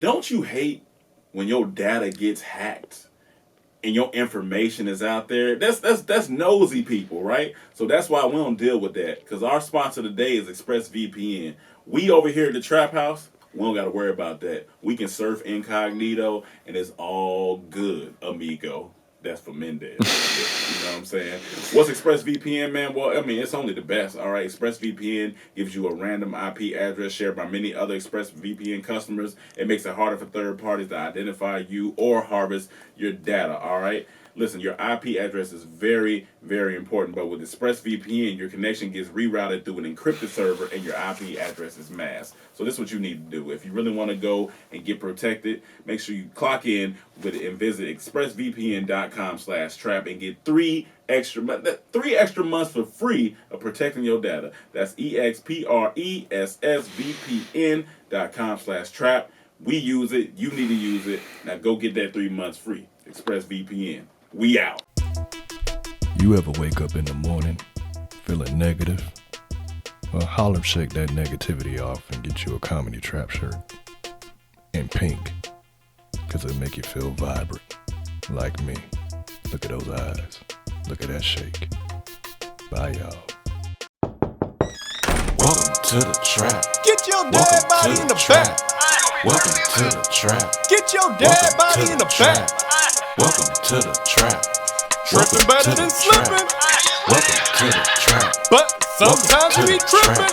Don't you hate when your data gets hacked and your information is out there? That's nosy people, right? So that's why we don't deal with that. Because our sponsor today is ExpressVPN. We over here at the Trap House, we don't got to worry about that. We can surf incognito, and it's all good, amigo. That's for Mendez. You know what I'm saying? What's ExpressVPN, man? Well, I mean, it's only the best, all right? ExpressVPN gives you a random IP address shared by many other ExpressVPN customers. It makes it harder for third parties to identify you or harvest your data, all right? Listen, your IP address is very, very important, but with ExpressVPN, your connection gets rerouted through an encrypted server and your IP address is masked. So this is what you need to do. If you really want to go and get protected, make sure you clock in with it and visit expressvpn.com/trap and get 3 extra months for free of protecting your data. That's expressvpn.com/trap. We use it. You need to use it. Now go get that 3 months free. ExpressVPN. We out. You ever wake up in the morning feeling negative? Well, holler shake that negativity off and get you a Comedy Trap shirt in pink, because it'll make you feel vibrant like me. Look at those eyes. Look at that shake. Bye, y'all. Welcome to the trap. Get your dead body in the back. Welcome to the trap. Get your dead body in the back. Welcome to the trap. Tripping better than slipping. Welcome to the trap. But sometimes we be tripping.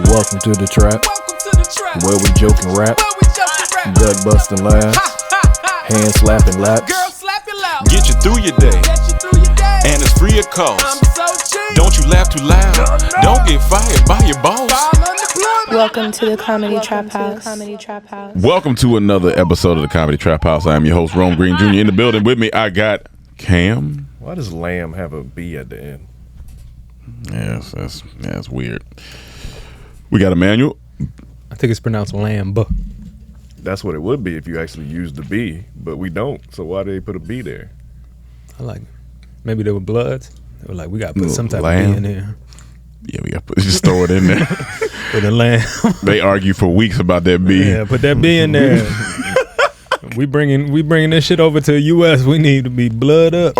Welcome to the trap, Welcome to the trap. where we joke and rap, Where we just rap. gut busting laughs, hand slapping laps. Girl, slap your loud. Get you through your day, Get you through your day. and it's free of cost. I'm so cheap. Don't you laugh too loud. No. Don't get fired by your boss. File unemployment. Welcome to the Comedy Trap House. Welcome to another episode of the Comedy Trap House. I am your host, Rome Green Jr. In the building with me, I got Cam. Why does lamb have a B at the end? Yes, that's weird. We got Emmanuel. I think it's pronounced lamb. That's what it would be if you actually used the B, but we don't. So why did they put a B there? I like it. Maybe they were Bloods. They were like, we got to put some type Lamb. of B in there. Yeah, we got to just throw it in there. For the lamb. They argue for weeks about that B. Yeah, put that B in there. we bringing this shit over to the U.S. We need to be blood up.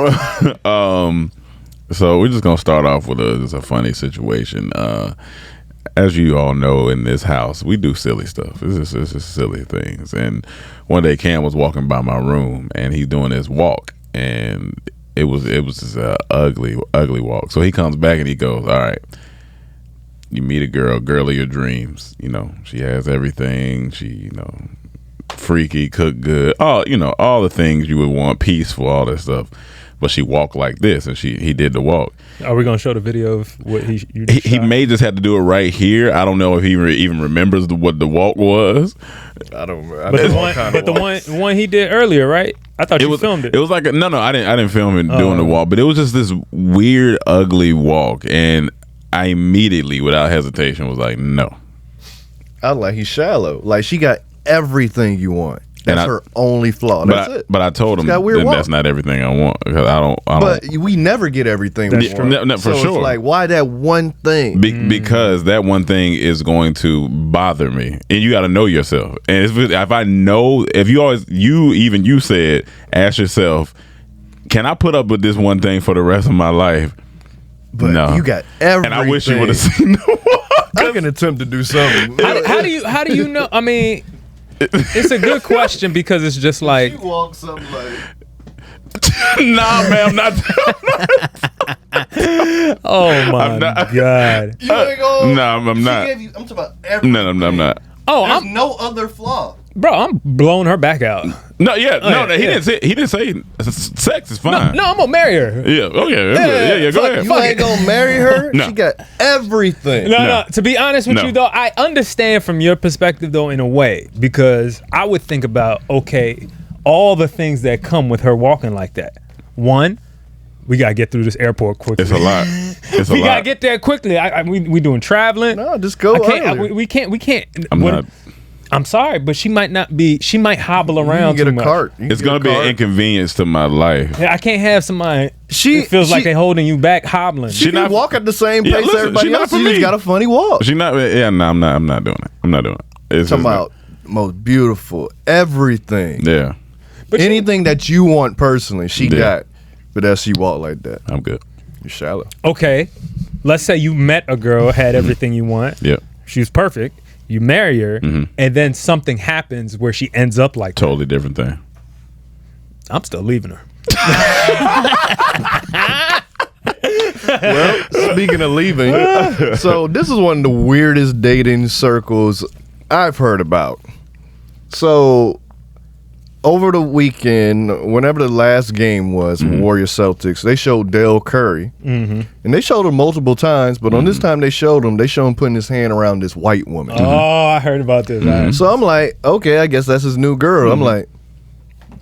So we're just gonna start off with just a funny situation. As you all know, in this house, we do silly stuff. It's just silly things. And one day, Cam was walking by my room, and he's doing this walk, and it was just an ugly walk. So he comes back and he goes, "All right, you meet a girl of your dreams. You know, she has everything. She, freaky, cook good, all the things you would want, peaceful, all that stuff. But she walked like this, and he did the walk. Are we gonna show the video of what he may just have to do it right here. I don't know if he even remembers what the walk was. I don't. But the one he did earlier, right? I thought you filmed it. It was like I didn't film him doing the walk, but it was just this weird, ugly walk, and I immediately, without hesitation, was like, no. I like he's shallow. Like she got everything you want. That's her only flaw. That's it. But I told him that's not everything I want, because I don't. But we never get everything we want. No, for sure. It's like, why that one thing? Because that one thing is going to bother me, and you got to know yourself. And if I know, if you said, ask yourself, can I put up with this one thing for the rest of my life? But no. You got everything. And I wish you would have seen the walk. I can attempt to do something. How do you know? I mean. It's a good question, because it's just like you walk something like nah, man, I'm not. Oh my god! You ain't gonna, I'm not. I'm talking about everything. No, I'm not. Oh, There's no other flaw. Bro, I'm blowing her back out. No, he didn't say sex is fine. No, I'm gonna marry her. Yeah, okay, yeah. Go ahead. You ain't gonna marry her. No. She got everything. No. To be honest with you, though, I understand from your perspective, though, in a way, because I would think about, okay, all the things that come with her walking like that. One, we gotta get through this airport quickly. It's a lot. We gotta get there quickly. We doing traveling. No, just go earlier. We can't. I'm not. I'm sorry, but she might not be. She might hobble around. You can too get a much. cart. It's gonna be an inconvenience to my life. I can't have somebody. It feels like they holding you back, hobbling. She can walk at the same pace everybody else. She just got a funny walk. She not. Yeah, no, I'm not doing it. I'm not doing it. It's talking about most beautiful, everything. Yeah, But Anything that you want personally, she got. But that she walk like that. I'm good. You're shallow. okay, let's say you met a girl, had everything you want. Yeah, She was perfect. You marry her, and then something happens where she ends up like that. totally different thing. I'm still leaving her. Well, speaking of leaving, so this is one of the weirdest dating circles I've heard about. So over the weekend, whenever the last game was, Warriors Celtics, they showed Dale Curry, and they showed him multiple times. But on this time they showed him putting his hand around this white woman. Oh, I heard about this. All right. So I'm like, okay, I guess that's his new girl. I'm like,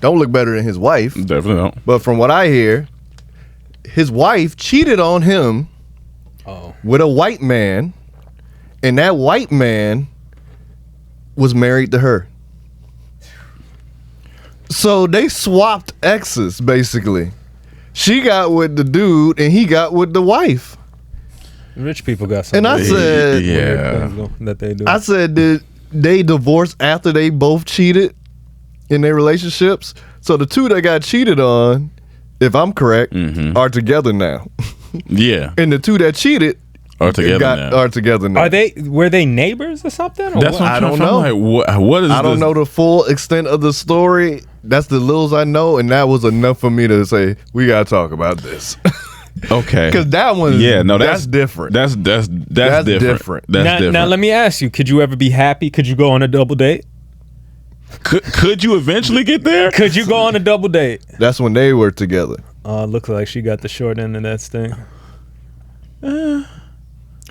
don't look better than his wife. Definitely don't. But from what I hear, his wife cheated on him with a white man, and that white man was married to her. So they swapped exes, basically. She got with the dude, and he got with the wife. Rich people got some And I weird said, Yeah. things that they do. I said, did they divorce after they both cheated in their relationships? So the two that got cheated on, if I'm correct, are together now. Yeah, And the two that cheated are together now. are together now. Were they neighbors or something? Or That's what? what I'm I don't trying to find, like, what is I don't this? know the full extent of the story. That's the littles I know, and that was enough for me to say we gotta talk about this. Okay, Because that one, that's different. That's different. That's different. That's now, different. now let me ask you: could you ever be happy? Could you go on a double date? Could you eventually get there? Could you go on a double date? That's when they were together. Looks like she got the short end of that thing.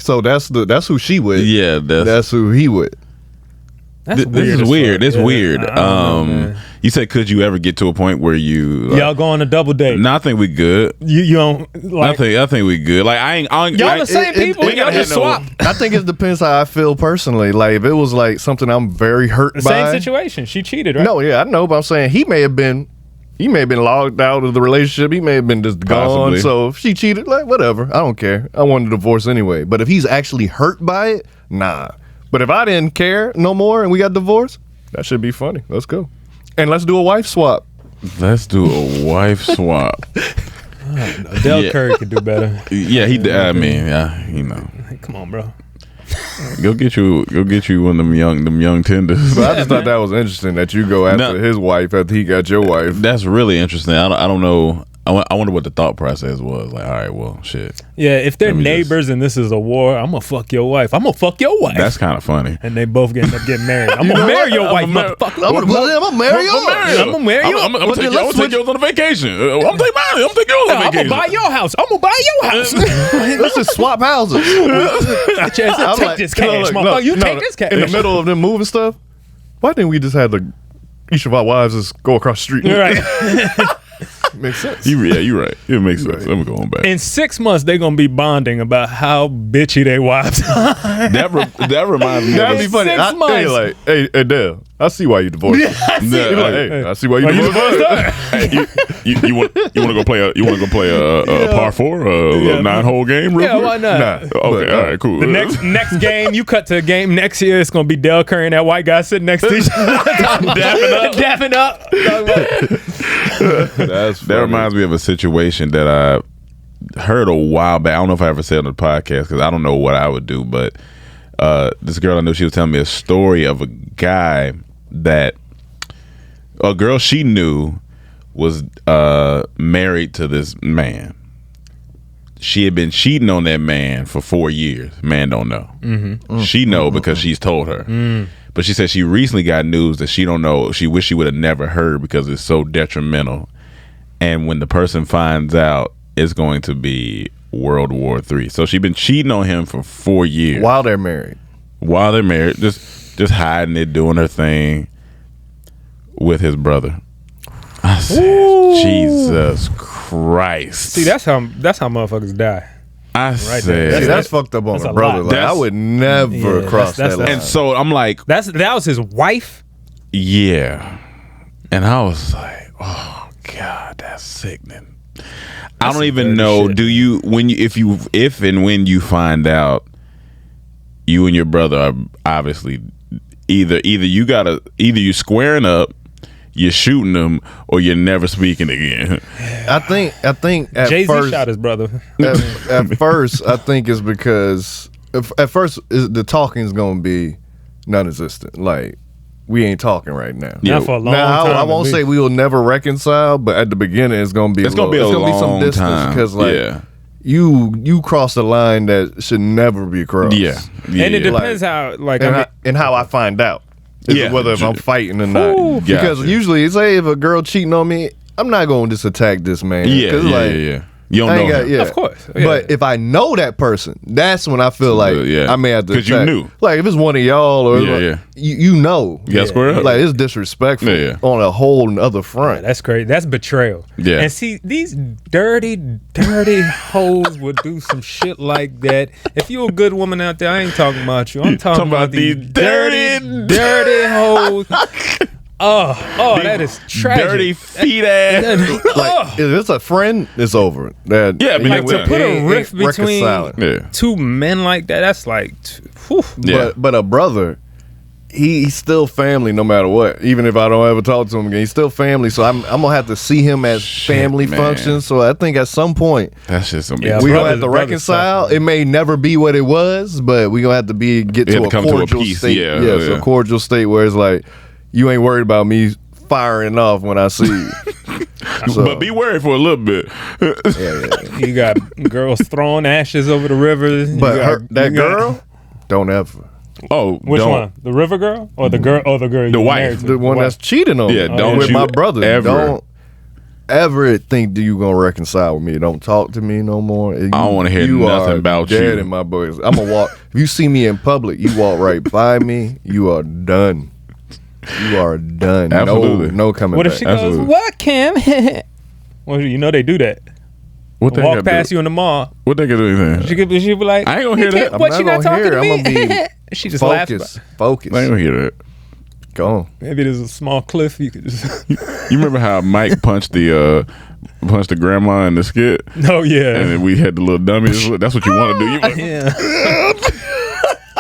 So that's who she with. Yeah, That's who he with. That's this is as weird. fuck. It's Yeah, weird. I don't know, man. You said, could you ever get to a point where you? Like, Y'all go on a double date. No, I think we good. You don't like. I think we good. Like I ain't. Y'all the same people. we Y'all gotta just have no- swap. I think it depends how I feel personally. Like if it was like something I'm very hurt The by. same situation. She cheated, right? No, yeah, I know, but I'm saying he may have been logged out of the relationship. He may have been just gone. Possibly. So if she cheated, like whatever, I don't care. I want a divorce anyway. But if he's actually hurt by it, nah. But if I didn't care no more and we got divorced, that should be funny. Let's go, and let's do a wife swap. Let's do a wife swap. Del Yeah. Curry could do better. Yeah, he. I mean, yeah, you know. Hey, come on, bro. Go get you one of them young tenders. But I just thought that was interesting that you go after No. his wife after he got your wife. That's really interesting. I don't know. I wonder what the thought process was. Like, all right, well, shit. Yeah, if they're Let me neighbors and this is a war, I'm gonna fuck your wife. I'm gonna fuck your wife. That's kind of funny. and they both end up getting married. I'm gonna marry your wife, motherfucker. I'm gonna marry yours. I'm gonna marry you. I'm gonna take yours on a vacation. I'm gonna take mine. I'm gonna take yours on I'm vacation. gonna buy your house. I'm gonna buy your house. Let's just swap houses. Take this cash, motherfucker. You take this cash. In the middle of them moving stuff. Why didn't we just have each of our wives just go across the street? Right. Makes sense. You're right. It makes sense. Let me go on back. In 6 months, they're gonna be bonding about how bitchy they wives are. That reminds me. That'd be funny. 6 I, months. hey, like, hey, Dale, I see why you divorced. He like, hey, I see why you divorced. You want to go play a par 4, a little 9-hole game? Real Yeah, quick? why not? Nah. Okay, all right, cool. The next game, you cut to a game next year, it's gonna be Del Curry and that white guy sitting next to each other, dapping up. That reminds me of a situation that I heard a while back. I don't know if I ever said it on the podcast because I don't know what I would do, but this girl I knew, she was telling me a story of a guy that a girl she knew was married to this man. She had been cheating on that man for 4 years. Man don't know. She know because she's told her. But she said she recently got news that she don't know. She wish she would have never heard because it's so detrimental. And when the person finds out, it's going to be World War III. So she's been cheating on him for 4 years. While they're married. While they're married, just hiding it, doing her thing with his brother. I said, Jesus Christ. See, that's how motherfuckers die. I said, See, that's fucked up on That's my a brother. lot. Like, I would never Yeah, cross that's- that line. and so I'm like, That was his wife. yeah. And I was like, oh God, that's sickening. I don't even know. shit. Do you if and when you find out you and your brother are obviously either you squaring up, you're shooting them, or you're never speaking again. I think at Jay-Z first, shot his brother. at first, I think it's because at first the talking is gonna be non-existent. Like, we ain't talking right now. Yeah. Not for a long Now time. I won't say we will never reconcile, but at the beginning it's gonna be It's gonna be a some long distance time. because like Yeah. you cross the line that should never be crossed. Yeah. And it yeah. depends how, like, and, I mean, and how I find out. Is Yeah. whether if I'm fighting or not. Ooh. Because Gotcha. usually, say if a girl cheating on me, I'm not going to just attack this man. Yeah, 'Cause, yeah, like, yeah. You don't I know ain't got, him. yeah. Of course, yeah. But if I know that person, that's when I feel like Yeah. I may have to 'Cause you attack. knew. Like if it's one of y'all or Yeah, like, yeah. You know. You gotta square up. Like it's disrespectful Yeah. on a whole other front. that's crazy. That's betrayal. Yeah. And see, these dirty hoes would do some shit like that. If you a good woman out there, I ain't talking about you. I'm talking about these dirty hoes. Oh, that is tragic. Dirty feet ass. Like if it's a friend, it's over. That Yeah, I mean, Like, to put a rift between Yeah. two men like that, that's like, whew. Yeah. But a brother, he's still family no matter what. Even if I don't ever talk to him again, he's still family. So I'm gonna have to see him at family man. functions. So I think at some point That's just some Yeah, we brothers- gonna have to brothers reconcile. suffer. It may never be what it was, but we gonna have to get We to have a to come to a cordial peace, state. yeah, so yeah. a cordial state where it's like you ain't worried about me firing off when I see you. So, But be worried for a little bit. You got girls throwing ashes over the river. but You got- that you got- girl, don't ever. Oh, Which don't. one? The river girl or the girl? Oh, the girl. The you wife. married to? The one that's cheating on Yeah, me. don't with you my brother. ever- Don't ever think that you gonna reconcile with me. Don't talk to me no more. You, don't wanna hear you nothing are about dead you. in my boys. I'm gonna walk. If you see me in public, you walk right by me. You are done. You are done. Absolutely. No coming What if back. she goes? Absolutely. What, Kim? Well, you know they do that. What they Walk got past do? you in the mall. What they gonna do? Anything? She be like, I ain't gonna hear "Hey, Kim, that. What I'm you not not gonna talking hear to it. me? I'm gonna She just laughs. Focus. I ain't Focus. gonna hear that. Go on. Maybe there's a small cliff you could just. You remember how Mike punched the grandma in the skit, Oh yeah. and then we had the little dummies. That's what you want to do. You want, Yeah.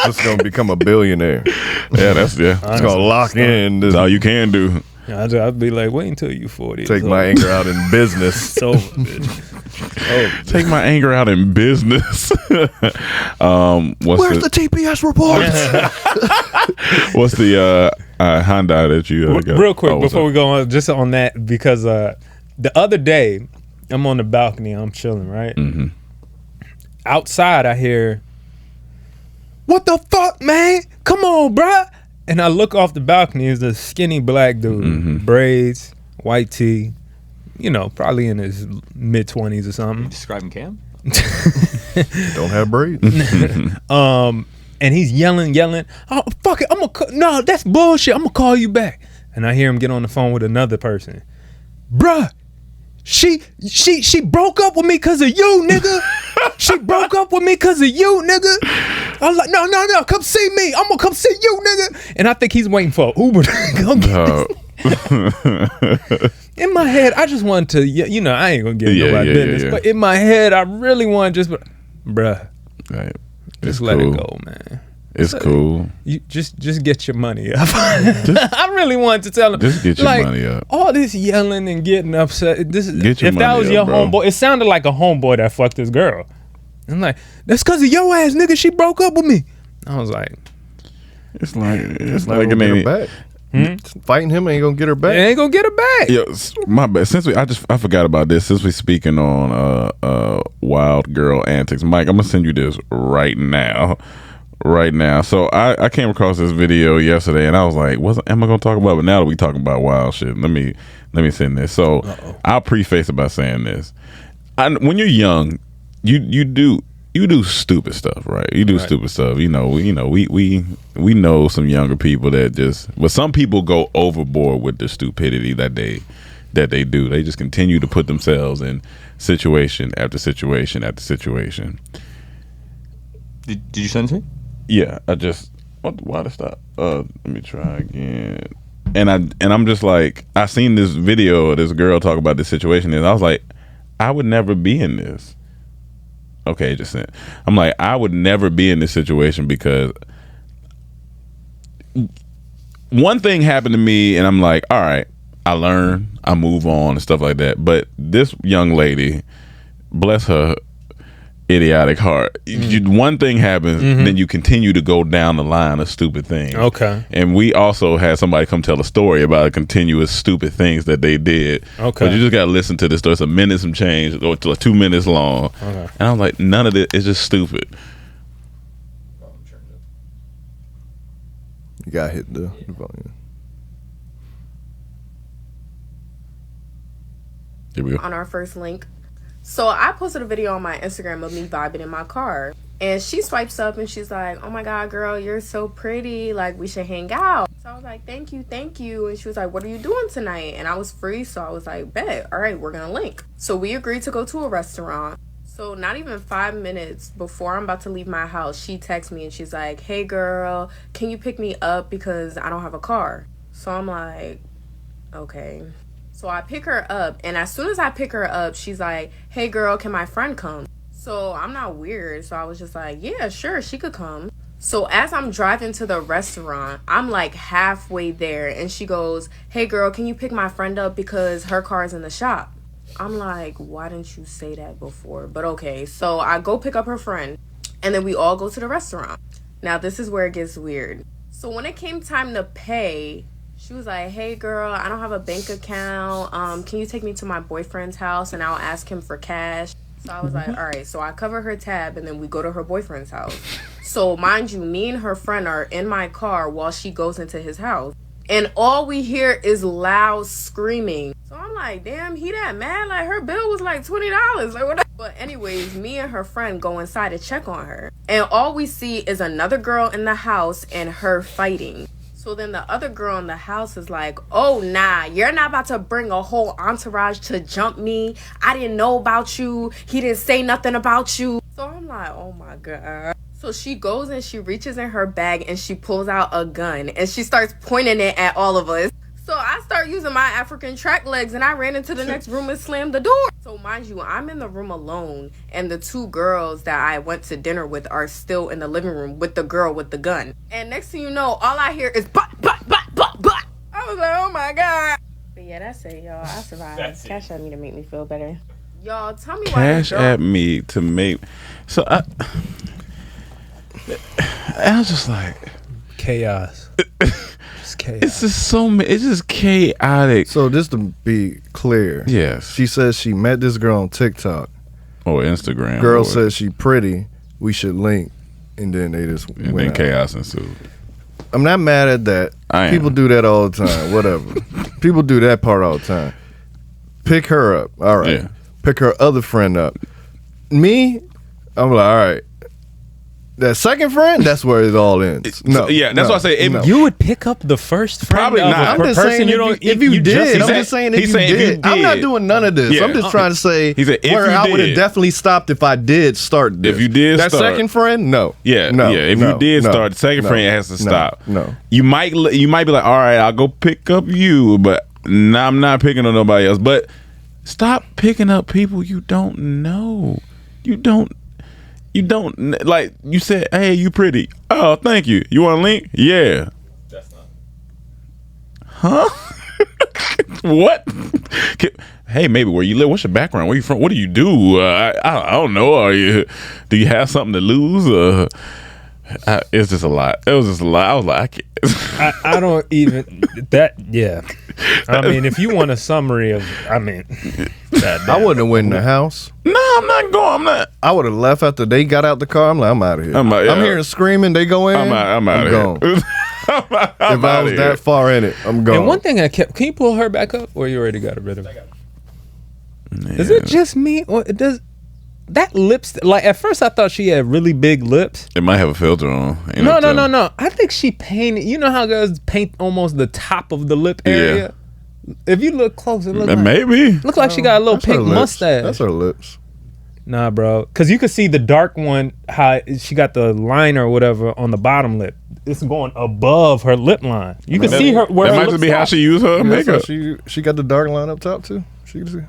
Just gonna become a billionaire. yeah, that's It's gonna lock in. That's all you can do. I'd be like, wait until you 40. Take my anger out in business. It's over, bitch. Take my anger out in business. Where's the TPS report? What's the Hyundai that you got? Real quick Oh, what's before up? we go on, just on that, because the other day I'm on the balcony, I'm chilling, right? Mm-hmm. Outside I hear, "What the fuck, man? Come on, bruh." And I look off the balcony, is a skinny black dude, Mm-hmm. braids, white tee, probably in his mid-20s or something. Describing Cam? Don't have braids. And he's yelling, "Oh, fuck it, no, that's bullshit. I'm gonna call you back." And I hear him get on the phone with another person. "Bruh, she broke up with me because of you, nigga. She broke up with me because of you, nigga." I'm like, no, come see me. I'm gonna come see you, nigga. And I think he's waiting for an Uber to come get In my head, I just wanted to, I ain't gonna get nobody business, but in my head, I really want to just, bruh, Right. just let it go, man. It's cool. You just get your money up. I really wanted to tell him. Just get your money up. All this yelling and getting upset. Get your if that money was up, your bro. homeboy, it sounded like a homeboy that fucked this girl. I'm like, that's because of your ass, nigga. She broke up with me. I was like, It's like Not it gonna get ain't. her back. Fighting him ain't gonna get her it back. ain't gonna get her back. Yo, my bad. I forgot about this. Since we speaking on wild girl antics, Mike, I'm gonna send you this right now. So I came across this video yesterday, and I was like, "What am I gonna talk about?" But now that we talking about wild shit, let me send this. So I'll preface it by saying this: when you're young, you do stupid stuff, right? You do stupid stuff. We know some younger people that but some people go overboard with the stupidity that they do. They just continue to put themselves in situation after situation after situation. Did you send it to me? Yeah, why to stop? Let me try again. And I'm just like, I seen this video of this girl talk about this situation, and I was like, I would never be in this. Okay, just sent. I'm like, I would never be in this situation because one thing happened to me, and I'm like, all right, I learn, I move on, and stuff like that. But this young lady, bless her idiotic heart, one thing happens, then you continue to go down the line of stupid things. Okay. And we also had somebody come tell a story about continuous stupid things that they did. Okay. But you just got to listen to this story. It's a minute, some change, or 2 minutes long. Okay. And I was like, none of this is just stupid. You got hit the volume. Here we go. On our first link. So I posted a video on my Instagram of me vibing in my car. And she swipes up and she's like, oh my God, girl, you're so pretty. Like, we should hang out. So I was like, thank you. And she was like, what are you doing tonight? And I was free. So I was like, bet. All right, we're going to link. So we agreed to go to a restaurant. So not even 5 minutes before I'm about to leave my house, she texts me and she's like, hey girl, can you pick me up because I don't have a car? So I'm like, okay. So I pick her up, and as soon as I pick her up, she's like, hey girl, can my friend come? So I'm not weird. So I was just like, yeah, sure, she could come. So as I'm driving to the restaurant, I'm like halfway there, and she goes, hey girl, can you pick my friend up because her car's in the shop? I'm like, why didn't you say that before? But okay, so I go pick up her friend, and then we all go to the restaurant. Now, this is where it gets weird. So when it came time to pay, she was like, hey, girl, I don't have a bank account. Can you take me to my boyfriend's house, and I'll ask him for cash? So I was like, all right. So I cover her tab, and then we go to her boyfriend's house. So mind you, me and her friend are in my car while she goes into his house. And all we hear is loud screaming. So I'm like, damn, he that mad? Like, her bill was like $20. Like, what? But anyways, me and her friend go inside to check on her. And all we see is another girl in the house and her fighting. So then the other girl in the house is like, oh, nah, you're not about to bring a whole entourage to jump me. I didn't know about you. He didn't say nothing about you. So I'm like, oh, my God. So she goes and she reaches in her bag and she pulls out a gun and she starts pointing it at all of us. So I start using my African track legs and I ran into the next room and slammed the door. So mind you, I'm in the room alone and the two girls that I went to dinner with are still in the living room with the girl with the gun. And next thing you know, all I hear is but. I was like, oh my God. But yeah, that's it, y'all. I survived. Cash at me to make me feel better. Y'all, tell me why. Cash at me to make. So I was just like, chaos. Just chaos. It's just so many. It's just chaotic. So just to be clear, Yes. she says she met this girl on TikTok. Or Instagram. Girl or, says she pretty. We should link, and then they just and went then out. chaos ensued. I'm not mad at that. I am. People do that all the time. Whatever. People do that part all the time. Pick her up. All right. Yeah. Pick her other friend up. Me, I'm like, all right. That second friend, that's where it all ends. No, yeah, that's no, why I say if no. You would pick up the first friend Probably of not. a I'm just person saying you don't. if you did, I'm said- just saying he if you said if you did. I'm not did. doing none of this. Yeah. I'm just trying to say He said if where you I would have did. definitely stopped if I did start this. If you did that start. second friend, no. Yeah, no, yeah. If no, you did no, start, the second no, friend has to no, stop. No. You might be like, all right, I'll go pick up you, but nah, I'm not picking up nobody else. But stop picking up people you don't know. You don't like. You said, hey, you pretty. Oh, thank you. You want a link? Yeah. That's not. Huh? What? Hey, maybe where you live? What's your background? Where you from? What do you do? I don't know. Do you have something to lose? It's just a lot. It was just a lot. I was like, I can't. I don't even that. Yeah, I mean, if you want a summary of, I mean, I wouldn't have went in the house. No, I'm not going. I'm not. I would have left after they got out the car. I'm like, I'm out of here. I'm out, yeah. I'm hearing screaming. They go in. I'm out of gone. here. If I was that far in it, I'm gone. And one thing I kept, can you pull her back up, or you already got rid of her? Is it just me, or does that lips? Like at first, I thought she had really big lips. It might have a filter on. Ain't No. telling. I think she painted. You know how girls paint almost the top of the lip area. If you look close, it looks Maybe. look like she got a little That's her pink lips. mustache. That's her lips. Nah, bro, because you could see the dark one. How she got the liner or whatever on the bottom lip. It's going above her lip line. You can see her. Where That her might just lips be how are. she used her That's makeup. how she got the dark line up top too. She can see.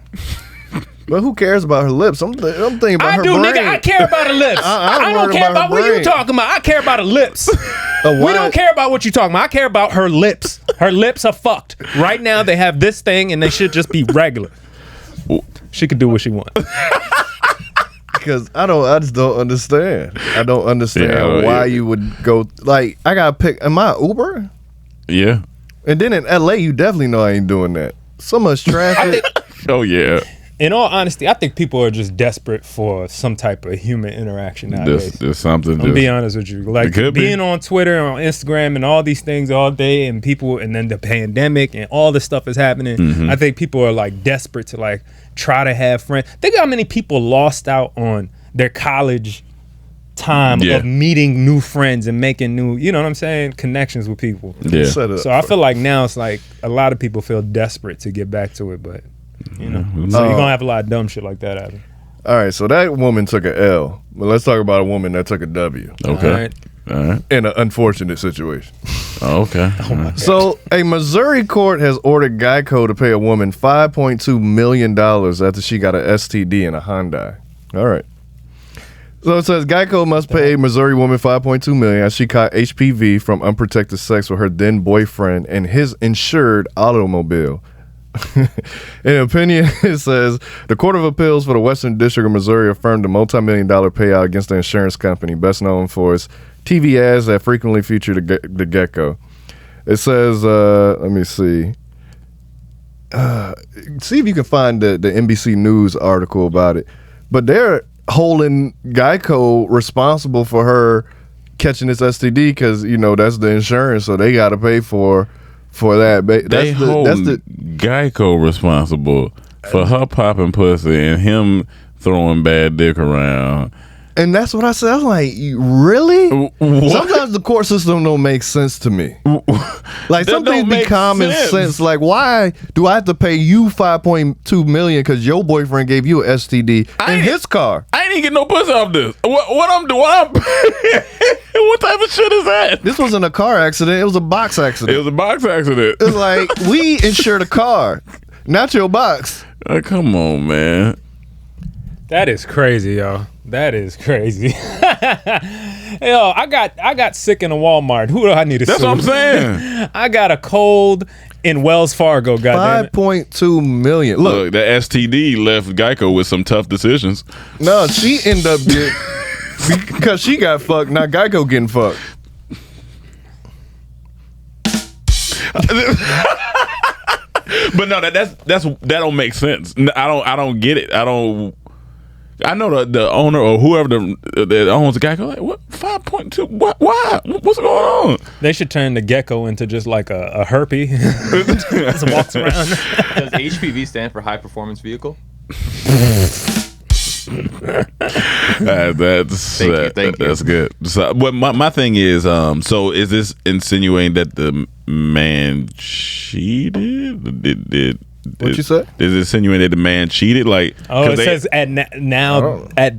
But who cares about her lips? I'm thinking about I her do, brain. nigga. I care about her lips. I'm I don't worried care about her about what you brain. talking about. I care about her lips. We don't care about what you're talking about. I care about her lips. Her lips are fucked. Right now, they have this thing, and they should just be regular. She could do what she wants. Because I just don't understand. I don't understand why you would go, like, I gotta pick, am I Uber? Yeah. And then in LA, you definitely know I ain't doing that. So much traffic. Oh, yeah. In all honesty, I think people are just desperate for some type of human interaction nowadays. There's something. I'm be honest with you, like being on Twitter and on Instagram and all these things all day, and people, and then the pandemic and all this stuff is happening. Mm-hmm. I think people are like desperate to like try to have friends. Think how many people lost out on their college time of meeting new friends and making new, you know what I'm saying, connections with people. Yeah. So I feel like now it's like a lot of people feel desperate to get back to it, but you know, so you're gonna have a lot of dumb shit like that happen. All right, so that woman took an L, but let's talk about a woman that took a W. Okay. All right. In an unfortunate situation. Okay. So a Missouri court has ordered Geico to pay a woman $5.2 million after she got an STD in a Hyundai. All right. So it says Geico must pay a Missouri woman $5.2 million as she caught HPV from unprotected sex with her then boyfriend and his insured automobile. In opinion, it says the Court of Appeals for the Western District of Missouri affirmed a multi-million-dollar payout against the insurance company best known for its TV ads that frequently feature the gecko. It says, let me see. See if you can find the NBC News article about it. But they're holding Geico responsible for her catching this STD because, you know, that's the insurance, so they got to pay for that. That's the Geico responsible for her popping pussy and him throwing bad dick around. And that's what I said. I was like, really? What? Sometimes the court system don't make sense to me. Like, some things be common sense. Like, why do I have to pay you $5.2 million because your boyfriend gave you an STD in his car? I ain't even get no pussy off this. What I'm doing? What type of shit is that? This wasn't a car accident. It was a box accident. It was a box accident. It's like, we insured a car, not your box. Come on, man. That is crazy, yo. That is crazy. Yo, I got sick in a Walmart. Who do I need to That's sue? what I'm saying. I got a cold in Wells Fargo, goddamn it. $5.2 million. Look, the STD left Geico with some tough decisions. No, she ended up getting, because she got fucked, not Geico getting fucked. But no, that don't make sense. I don't get it. I know the owner or whoever that owns the Geico, like, what, 5.2? What? Why? What's going on? They should turn the gecko into just like a herpy. Just walks around. Does HPV stand for high performance vehicle? Thank you. That's good. So, what my thing is, so is this insinuating that the man cheated? Did what you said? Is it insinuating that the man cheated? Like, it says at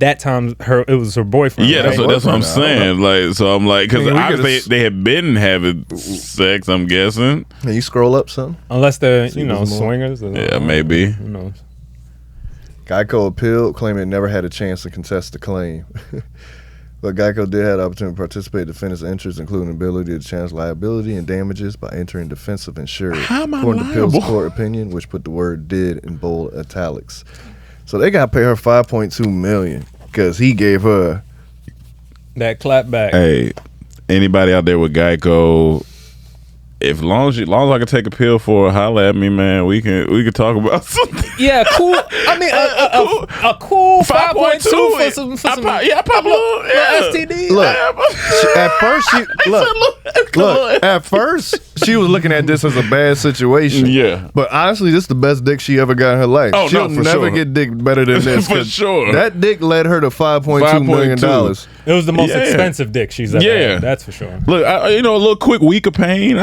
that time it was her boyfriend. Yeah, right? that's what I'm saying. Like, so I'm like, because they had been having sex. I'm guessing. Can you scroll up some? Unless they're swingers. Yeah, maybe. Who knows? Geico appealed, claiming it never had a chance to contest the claim. But Geico did have the opportunity to participate in defendant's interests, including the ability to challenge liability and damages by entering defense of insured. How am I according to liable? Pill's court opinion, which put the word "did" in bold italics. So they got to pay her $5.2 million because he gave her that clap back. Hey, anybody out there with Geico? As long as I can take a pill for it, holla at me, man. We can talk about something. Yeah, cool. I mean, a cool 5.2 for some I pop a little STD. Look, at first she was looking at this as a bad situation. Yeah. But honestly, this is the best dick she ever got in her life. Oh, She'll no, for never sure. get dick better than this. For sure. That dick led her to $5.2 million. It was the most expensive dick she's ever had. That's for sure. Look, a little quick week of pain.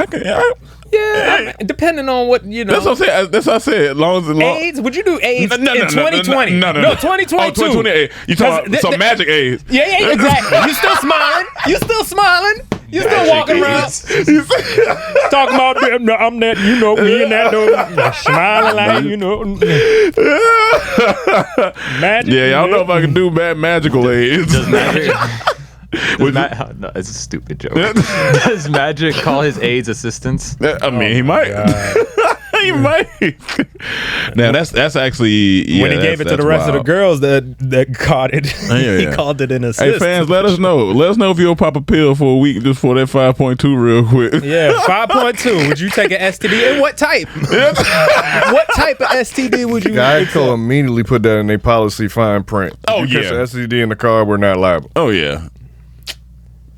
Depending on what, you know. That's what I'm saying. That's what I said. AIDS? Would you do AIDS in 2020? No, 2022. Oh, 2020. You talking about some magic AIDS? Yeah, exactly. You still smiling? You still walking around? Talking about I'm that, me and that, smiling like, magic. Yeah, I don't know if I can do bad magical AIDS. No, it's a stupid joke. Does Magic call his aides assistants? I mean, he might. He might. Now that's actually when he gave it to the rest of the girls that caught it. He called it an assist. Hey fans, let us know. Let us know if you'll pop a pill for a week just for that 5.2 real quick. Yeah, 5.2. Would you take an STD? And what type? What type of STD would you? Geico immediately put that in their policy fine print. Oh, If you yeah. catch an STD in the car, we're not liable. Oh yeah.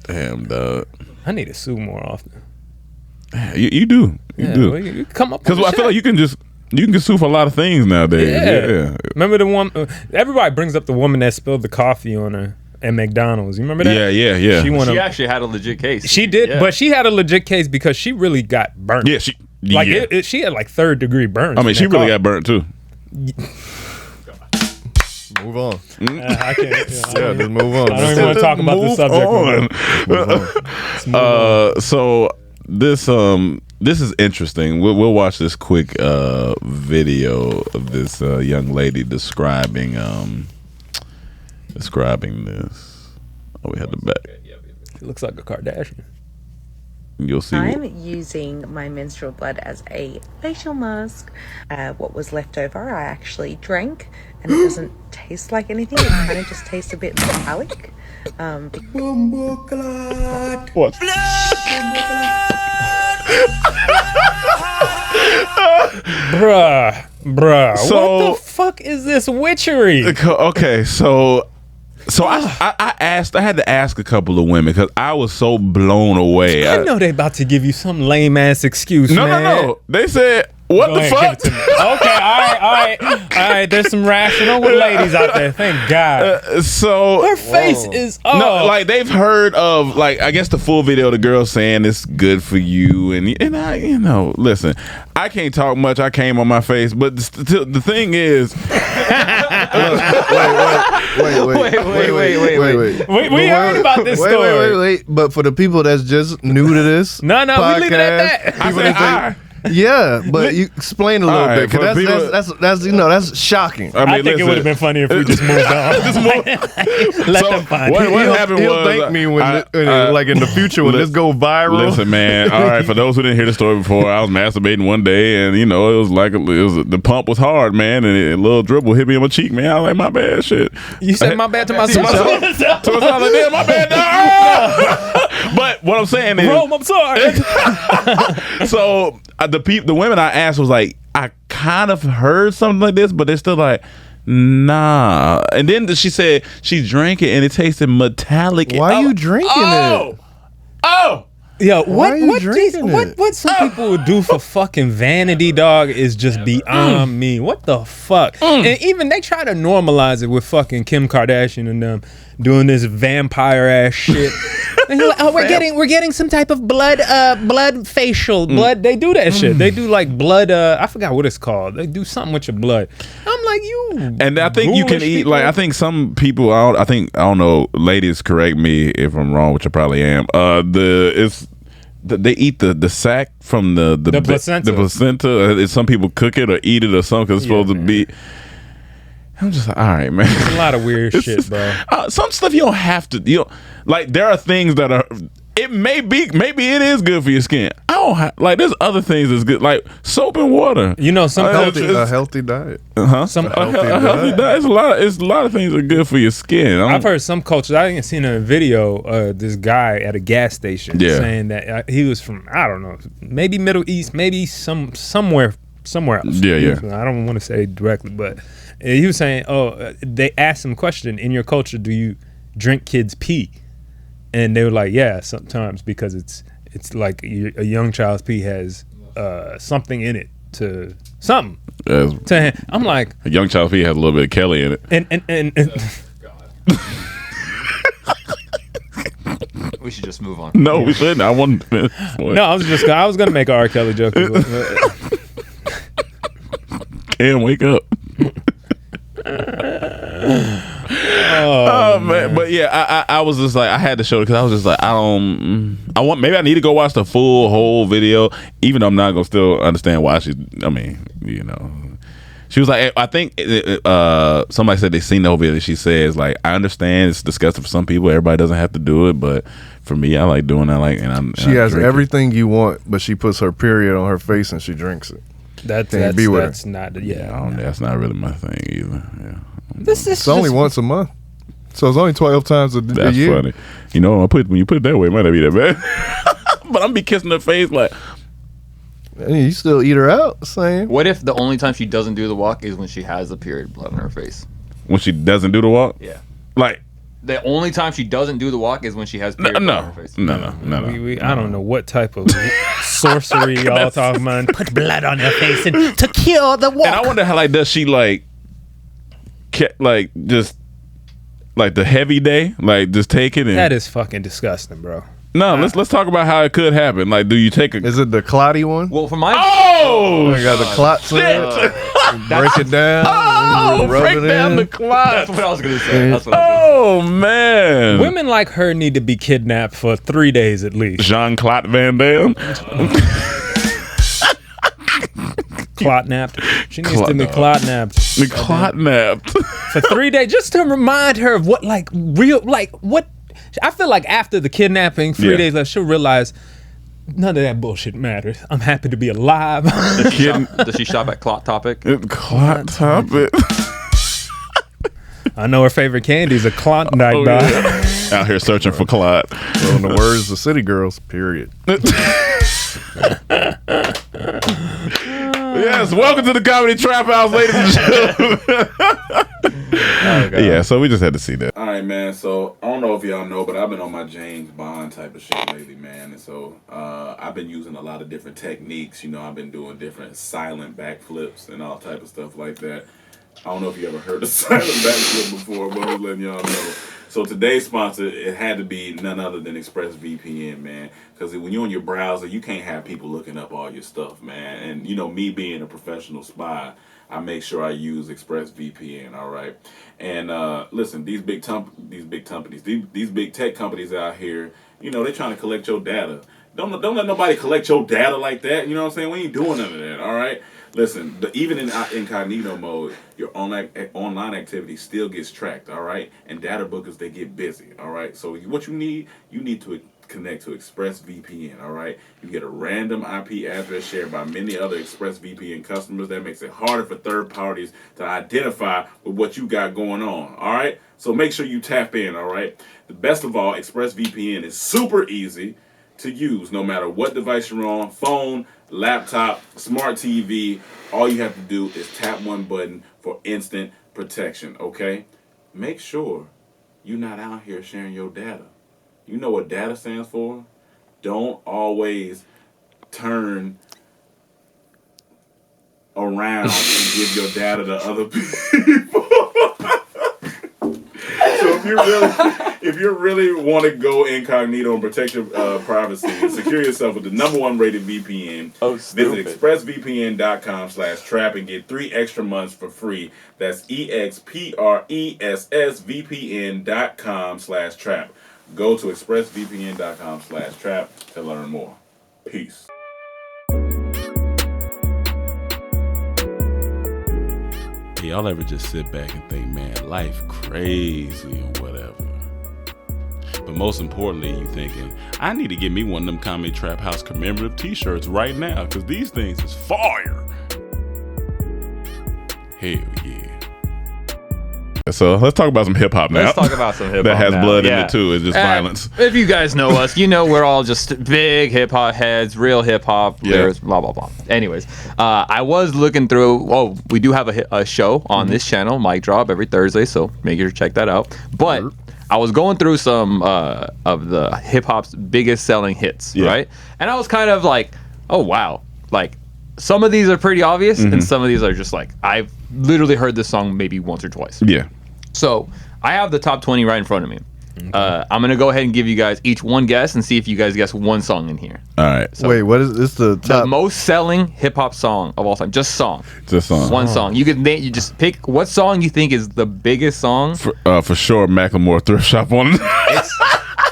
Damn, dog. I need to sue more often. You do. You do. Well, you come up Because with I feel like you can get sued for a lot of things nowadays. Yeah. Remember the one? Everybody brings up the woman that spilled the coffee on her at McDonald's. You remember that? Yeah. She actually had a legit case. She did, but she had a legit case because she really got burnt. Yeah, she had like 3rd-degree burns. I mean, she really got burnt too. Move on. I can't. Just move on. I don't even want to talk about this subject. So this is interesting. We'll watch this quick video of this young lady describing this. Oh, we had the back. She looks like a Kardashian. You'll see. I'm using my menstrual blood as a facial mask. What was left over, I actually drank, and it doesn't taste like anything. It kind of just tastes a bit metallic. What? Bruh. So, what the fuck is this witchery? Okay, so I had to ask a couple of women because I was so blown away. I know they about to give you some lame ass excuse. No. They said, "What Go the ahead, fuck?" give it to me. Okay, all right. There's some rational ladies out there. Thank God. So her face is no, like they've heard of, like, I guess the full video of the girl saying it's good for you, and I, listen, I can't talk much. I came on my face, but the thing is, wait. We heard about this story. Wait. But for the people that's just new to this, no, we leave it at that. I said, yeah, but you explain a little bit because that's shocking. I think it would have been funnier if we just moved on. Let them find it. What happened He'll was, thank me when, like in the future, when this go viral. Listen, man. All right, for those who didn't hear the story before, I was masturbating one day, and it was like the pump was hard, man, and a little dribble hit me on my cheek, man. I was like, my bad, shit. You said my bad to myself. So I was like, my bad. No. But what I'm saying is, Rome, I'm sorry. So the women I asked was like, I kind of heard something like this, but they're still like, nah. And then she said she drank it and it tasted metallic. Why are you drinking it? Oh. Yo, what some people would do for fucking vanity, dog, is just beyond me. What the fuck? And even they try to normalize it with fucking Kim Kardashian and them doing this vampire ass shit. And you're like, oh, we're getting some type of blood facial blood. They do that shit. They do like blood. I forgot what it's called. They do something with your blood. I'm like, you. And I think you can eat people. Like, I think some people. I don't know. Ladies, correct me if I'm wrong, which I probably am. They eat the sac from the placenta. The placenta. Some people cook it or eat it or something because it's supposed to be. I'm just like, all right, man. It's a lot of weird shit, bro. Some stuff you don't have to. Like, there are things that are. It maybe it is good for your skin. I don't like. There's other things that's good, like soap and water. Some a healthy diet. A healthy diet. It's a lot of things that are good for your skin. I've heard some cultures. I ain't seen a video. This guy at a gas station saying that he was from, I don't know, maybe Middle East, maybe somewhere else. Yeah. I don't want to say directly, but he was saying, they asked him a question: in your culture, do you drink kids' pee? And they were like, yeah, sometimes, because it's like a young child's pee has something in it to something. I'm like, a young child's pee has a little bit of Kelly in it. And we should just move on. No, we shouldn't. I want. No, I was gonna make an R. Kelly joke. Can't wake up. Oh man, but yeah, I was just like, I had to show it because I was just like, maybe I need to go watch the She was like, I think somebody said they seen the whole video. She says, like, I understand it's disgusting for some people. Everybody doesn't have to do it, but for me, I like doing that. Like, she has everything you want, but she puts her period on her face and she drinks it. That's not that's not really my thing either. Yeah, it's only once a month, so it's only 12 times a year. That's funny. You know, when you put it that way, it might not be that bad. But I'm be kissing her face like. And you still eat her out, saying. What if the only time she doesn't do the walk is when she has the period blood on her face? When she doesn't do the walk? Yeah. Like. The only time she doesn't do the walk is when she has period blood on her face. No. I don't know what type of sorcery y'all talking about. Put blood on your face and to kill the walk. And I wonder how, like, does she just like the heavy day, like just take it? And that is fucking disgusting, bro. No, let's talk about how it could happen. Like, do you take Is it the clotty one? Well, for my I got the clots in it. Break it down. Break down the clot. That's what I was gonna say. Man, women like her need to be kidnapped for 3 days at least. Jean-Claude Van Damme. Clot napped. She needs to be clot napped. Clot napped for 3 days, just to remind her of what, like, what. I feel like after the kidnapping, 3 days left, she'll realize none of that bullshit matters. I'm happy to be alive. Does she shop at Clot Topic? Clot Topic. I know her favorite candy is a Klondike bar. Out here searching for clot. So in the words of City Girls, period. Yes, welcome to the Comedy Trap House, ladies and gentlemen. Yeah, so we just had to see that. All right, man. So I don't know if y'all know, but I've been on my James Bond type of shit lately, man. And so I've been using a lot of different techniques. You know, I've been doing different silent backflips and all type of stuff like that. I don't know if you ever heard of silent backflip before, but I'm letting y'all know. So today's sponsor, it had to be none other than ExpressVPN, man. Because when you're on your browser, you can't have people looking up all your stuff, man. And, you know, me being a professional spy, I make sure I use ExpressVPN, all right? And listen, these big tech companies out here, you know, they're trying to collect your data. Don't let nobody collect your data like that. You know what I'm saying? We ain't doing none of that, all right? Listen, even in incognito mode, your online activity still gets tracked, all right? And data bookers, they get busy, all right? So what you need to connect to ExpressVPN, all right? You get a random IP address shared by many other ExpressVPN customers. That makes it harder for third parties to identify with what you got going on, all right? So make sure you tap in, all right? The best of all, ExpressVPN is super easy to use no matter what device you're on, phone, laptop, smart TV. All you have to do is tap one button for instant protection, okay? Make sure you're not out here sharing your data. You know what data stands for? Don't always turn around and give your data to other people. So if you really want to go incognito and protect your privacy and secure yourself with the #1 rated VPN, visit expressvpn.com/trap and get 3 extra months for free. That's expressvpn.com/trap. Go to expressvpn.com/trap to learn more. Peace. Y'all ever just sit back and think, man, life crazy and whatever. But most importantly, you thinking, I need to get me one of them Comedy Trap House commemorative t-shirts right now, because these things is fire. Hell yeah. So let's talk about some hip hop now. Let's talk about some hip hop that has now. blood in it too. It's just violence. If you guys know us, you know we're all just big hip hop heads, real hip hop. There's blah blah blah. Anyways, I was looking through. Oh, we do have a show on this channel, Mic Drop, every Thursday. So make sure to check that out. But I was going through some of the hip hop's biggest selling hits, right? And I was kind of like, oh wow, like some of these are pretty obvious, and some of these are just like I've literally heard this song maybe once or twice. Yeah. So I have the top 20 right in front of me. Okay. I'm gonna go ahead and give you guys each one guess and see if you guys guess one song in here. All right. So wait, what is this? The most selling hip hop song of all time? Just song. Just song. One song. You can you just pick what song you think is the biggest song. For sure, Macklemore Thrift Shop one. It's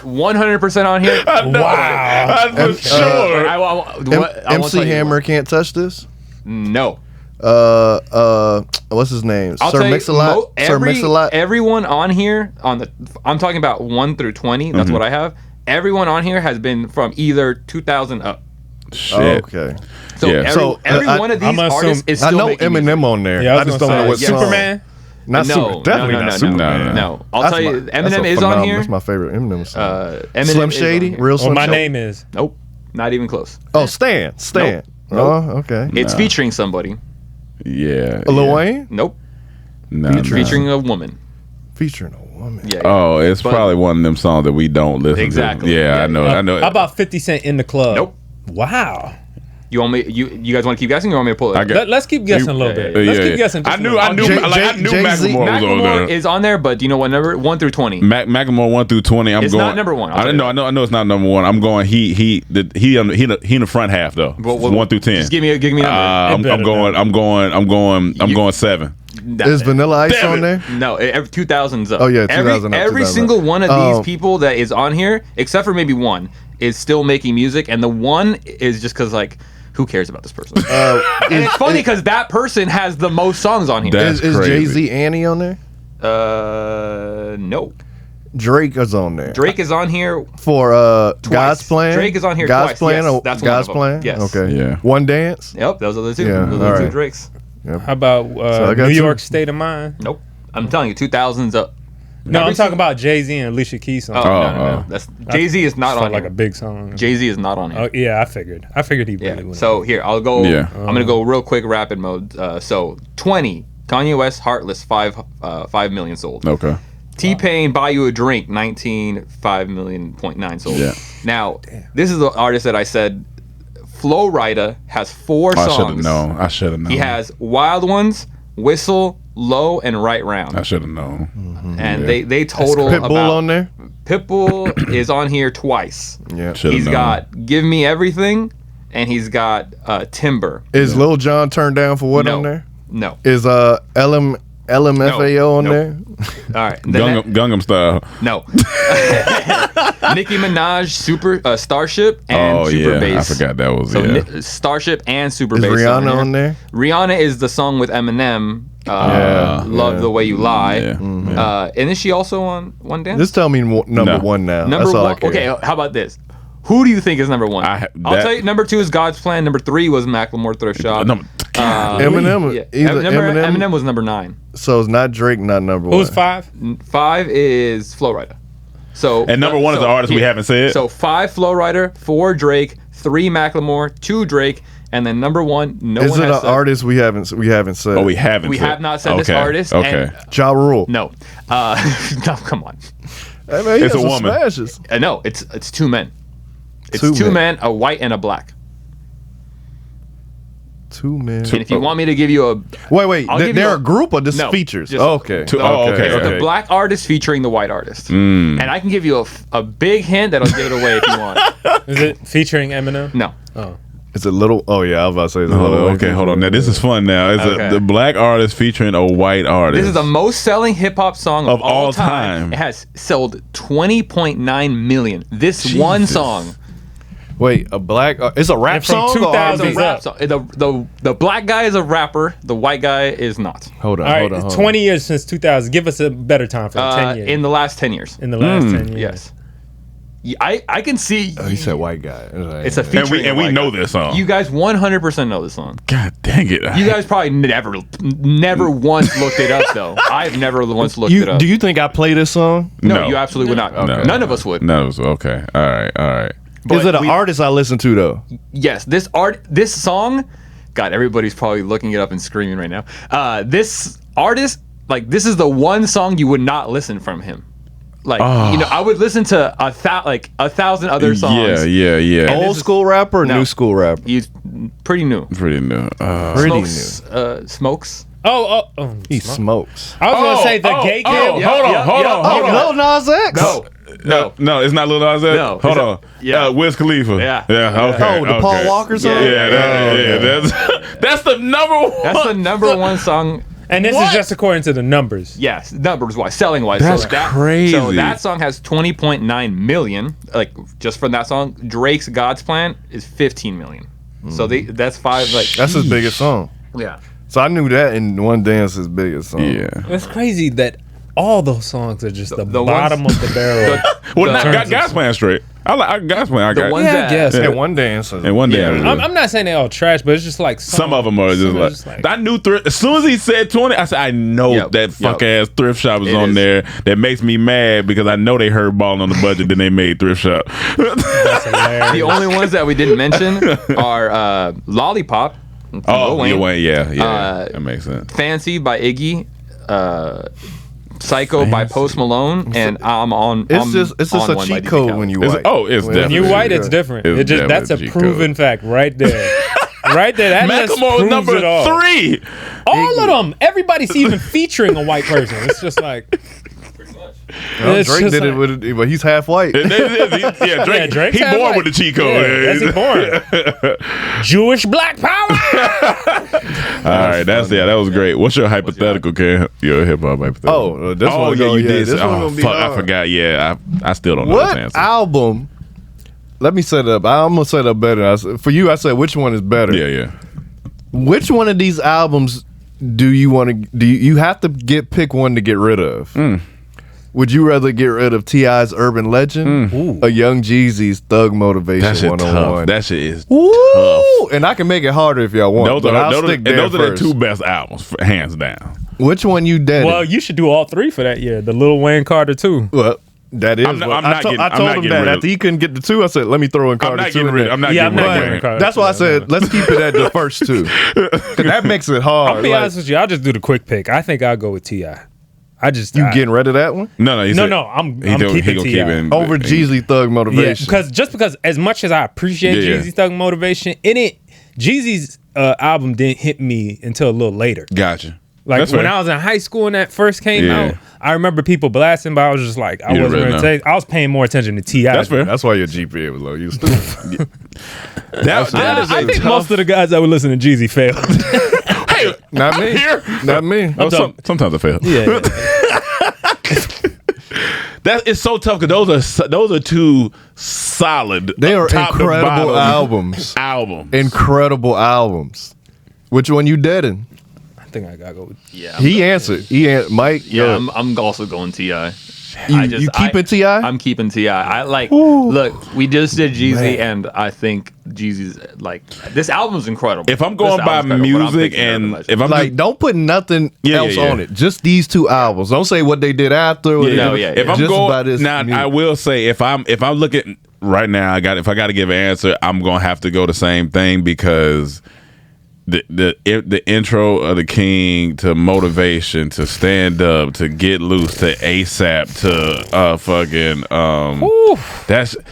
100% on here. Wow. For sure. MC Hammer Can't Touch This. No. What's his name? I'll Sir tell you, Mix-a-Lot. Sir Mix-a-Lot. Everyone on here I'm talking about 1 through 20. That's what I have. Everyone on here has been from either 2000 up. Shit. Okay. So every one of these artists is still I know making Eminem music. on there. Yeah, I just don't know what song. Superman. Not Super. Definitely not Superman. No. I'll That's tell you, that's Eminem a is on phenomenal- here. That's my favorite Eminem song. Eminem Slim is Shady, on here. real Slim My Shady. name is. Nope, not even close. Oh, Stan. Nope. Oh, okay. It's featuring somebody. Yeah. Lil Wayne. Nope. No. Featuring a woman. Featuring a woman. Yeah. Oh, it's probably one of them songs that we don't listen Exactly. to. Yeah, Yeah, I know. yeah. I know. How about 50 Cent in the club? Nope. Wow. You want me? You guys want to keep guessing, or want me to pull it? Let's keep guessing a little bit. Let's keep guessing. I knew Macklemore was on Macklemore there. is on there, but do you know what number? 1 through 20. Macklemore 1 through 20. It's not number one, I'll I tell know. I know. It's not number one. I'm going. He in the front half though. 1 through 10. Just give me a number. I'm going 7. Is Vanilla Ice on there? No, 2000s up. Oh, yeah, 2000 up, Every 2000 single up. one of Oh. these people that is on here, except for maybe one, is still making music, and the one is just because like, who cares about this person? And it's funny because that person has the most songs on here. Is Jay-Z Annie on there? No. Drake is on there. Drake is on here For God's Plan. Drake is on here God's twice. Plan. Yes, or that's one God's of them. Plan. Yes. Okay. Yeah. One Dance. Yep, those are the two. Yeah, Those are the two alright. Drakes. How about I got New two. York State of Mind? Nope. I'm telling you, 2000s up. No, I'm talking about Jay-Z and Alicia Keys song. Oh, no. That's Jay-Z is not Felt on like here. a big song. Jay-Z is not on here. Oh, yeah, I figured he really Yeah. would. So here, I'll go. Yeah. I'm gonna go real quick, rapid mode. So 20, Kanye West, Heartless, 5 million sold. Okay. T-Pain, Buy You a Drink, 19, 5.9 sold. Yeah. Now, this is the artist that I said, Flo Rida has 4 I should have songs. known. I should have known. He has Wild Ones, Whistle, Low, and Right Round. I should have known. And they total Pitbull about. on there. Pitbull is on here twice. Yeah. Should've He's known. got Give Me Everything, and he's got Timber. Is Lil Jon turned down for what No. on there? No. Is LMFAO on Nope. there? All right. Gangnam Style. No. Nicki Minaj, Starship, and Oh Super yeah, Bass. I forgot that was So yeah. Starship and Super Is Bass. Rihanna here. on there? Rihanna is the song with Eminem. Love the Way You Lie. Yeah. And is she also on One Dance? Just tell me number No. one now. Number That's all I one. care. Okay, how about this? Who do you think is number one? I'll tell you. Number 2 is God's Plan. Number 3 was Macklemore Thrift Shop. Eminem. Yeah. Either Eminem was number 9. So it's not Drake, not number one. Who's 5? 5 is Flo Rida. So And number 1 is the artist we haven't said. So 5 Flo Rida, 4 Drake, 3 Macklemore, 2 Drake, and then number 1 no Is one it has an said. artist we haven't said? Oh, we haven't. We said. have not said this Okay, artist. Okay. And Ja Rule. no, no, come on. Hey, man, he It's has a some woman. Smashes. No, it's 2 men. It's Two 2 men. men, a white and a black. 2 men. And if you want me to give you a Wait. I'll give you They're a- a group or just No, features? just- Okay. the black artist featuring the white artist, and I can give you a big hint that'll give it away if you want. Is it featuring Eminem? No. Oh. It's a little. Oh yeah, I was about to say. It's a Hold little. on, okay, hold on. Now this is fun. Now it's Okay. the black artist featuring a white artist. This is the most selling hip hop song of all time. It has sold 20.9 million. This one song. Wait, a black. It's a rap And from song. or 2000s R&B? up. So the black guy is a rapper. The white guy is not. Hold on. All right, hold on. Hold 20 years since 2000. Give us a better time for 10 years. In the last 10 years. In the last 10 years. Yes. Yeah, I can see. on. He said white guy. It's a featuring. and we white know guy. this song. You guys 100% know this song. God dang it! You guys probably never once looked it up though. I've never once looked it up. Do you think I play this song? No, you absolutely would not. No. None of us would. None of us. Okay. All right. Is it an artist I listen to though? Yes, this song. God, everybody's probably looking it up and screaming right now. This artist, like, this is the one song you would not listen from him. Like, I would listen to a 1,000 other songs. Yeah. Old school rapper or new school rapper? He's pretty new. Pretty new. Smokes. Oh. He smokes. I was going to say the gay kid. Hold on. Lil Nas X? No, it's not Lil Nas X. No, Hold on. yeah. Wiz Khalifa. Yeah. Okay. Oh, the Paul Walker song? Yeah. That's the number one. That's the number one song. And this is just according to the numbers. Yes, numbers wise, selling wise. That's crazy. So that song has 20.9 million. Like, just from that song. Drake's God's Plan is 15 million. So that's 5. Like, That's his biggest song. yeah. So I knew that in One Dance's biggest song. Yeah. It's crazy that all those songs are just the the bottom ones- of the barrel. Well, not terms of God's Plan straight. I God's Plan. I The got ones Yeah, I that guess. And One Dance. and one day. I'm not saying they all trash, but it's just like Some of them are just like, I knew as soon as he said 20, I said I know Yep, that fuck yep. ass thrift shop is It on is. there. That makes me mad because I know they heard balling on the budget, then they made thrift shop. That's hilarious. The only ones that we didn't mention are Lollipop. from Oh, Lil Wayne, Lil Wayne, yeah, that makes sense. Fancy by Iggy, Psycho by Post Malone, and It's just a One by cheat DJ code Khaled. when you It's- white. oh, it's When definitely- When you white, it's different. It's It just that's a definitely a G-code. proven fact right there. Right there. That just Macklemore proves number it all. 3. All of them. Everybody's even featuring a white person. It's just like Well, it's Drake just did like- it with it, but he's half white. Yeah, Drake. Drake's He half born white. with the cheat code. Yeah, that's he born. Jewish black power. All right, that was great. What's your hypothetical, Cam? Your hip hop hypothetical. Oh, this one yeah, go- you yeah, did. this one Oh, gonna be fuck, I hard. forgot. Yeah, I still don't know What this answer. album? Let me set it up. I'm gonna set it up better. For you, I said which one is better. Yeah. Which one of these albums do you want to? Do you have to pick one to get rid of? Would you rather get rid of T.I.'s Urban Legend or Young Jeezy's Thug Motivation That shit 101? tough. That shit is Woo! tough. And I can make it harder if y'all want. Those but I'll are stick there the first. two best albums, hands down. Which one you dead? Well, you should do all three for that year. The Lil Wayne Carter too. Well, that is. I'm not- what- I'm I not told getting- I'm him not getting that rid of- after he couldn't get the two. I said, let me throw in Carter not two. getting in rid- there. I'm not Yeah, getting I'm rid not of getting Wayne. Carter. That's why I said let's keep it at the first two. 'Cause that makes it hard. I'll be Like, honest with you. I'll just do the quick pick. I think I'll go with Ti. you getting rid of that one No, No, he said- I'm he gonna keeping keep T.I. it over Jeezy Thug Yeah, Motivation? because as much as I appreciate Yeah. Jeezy's Thug Motivation, Jeezy's album didn't hit me until a little later. Gotcha. Like That's when fair. I was in high school and that first came Yeah. out, I remember people blasting, but I was just like, I You wasn't didn't really really know. I was paying more attention to T.I. That's fair. That's why your GPA was low. You stupid. That is I a think tough- most of the guys that would listen to Jeezy failed. Hey, Not me. here. Not me. Oh, sometimes I fail. yeah. That is so tough because those are two solid. They are top to incredible bottom albums. Albums. Incredible albums. Which one you deadin'? I think I gotta go with Yeah, He answered. Mike. yeah, go. I'm also going Ti. You keeping T.I.? I'm keeping Ti. I like. Look, we just did Jeezy, Man. and I think Jeezy's like this album's incredible. If I'm This going by album's incredible, but I'm music picking Urban and Legend. if I'm Like, don't put nothing Yeah, else yeah, yeah. on it. Just these two albums. Don't say what they did after. Or Yeah, they- yeah, if I'm just going about this now, music. I will say if I'm looking right now, if I got to give an answer, I'm gonna have to go the same thing because the intro of the King to Motivation to Stand Up to Get Loose to ASAP to fucking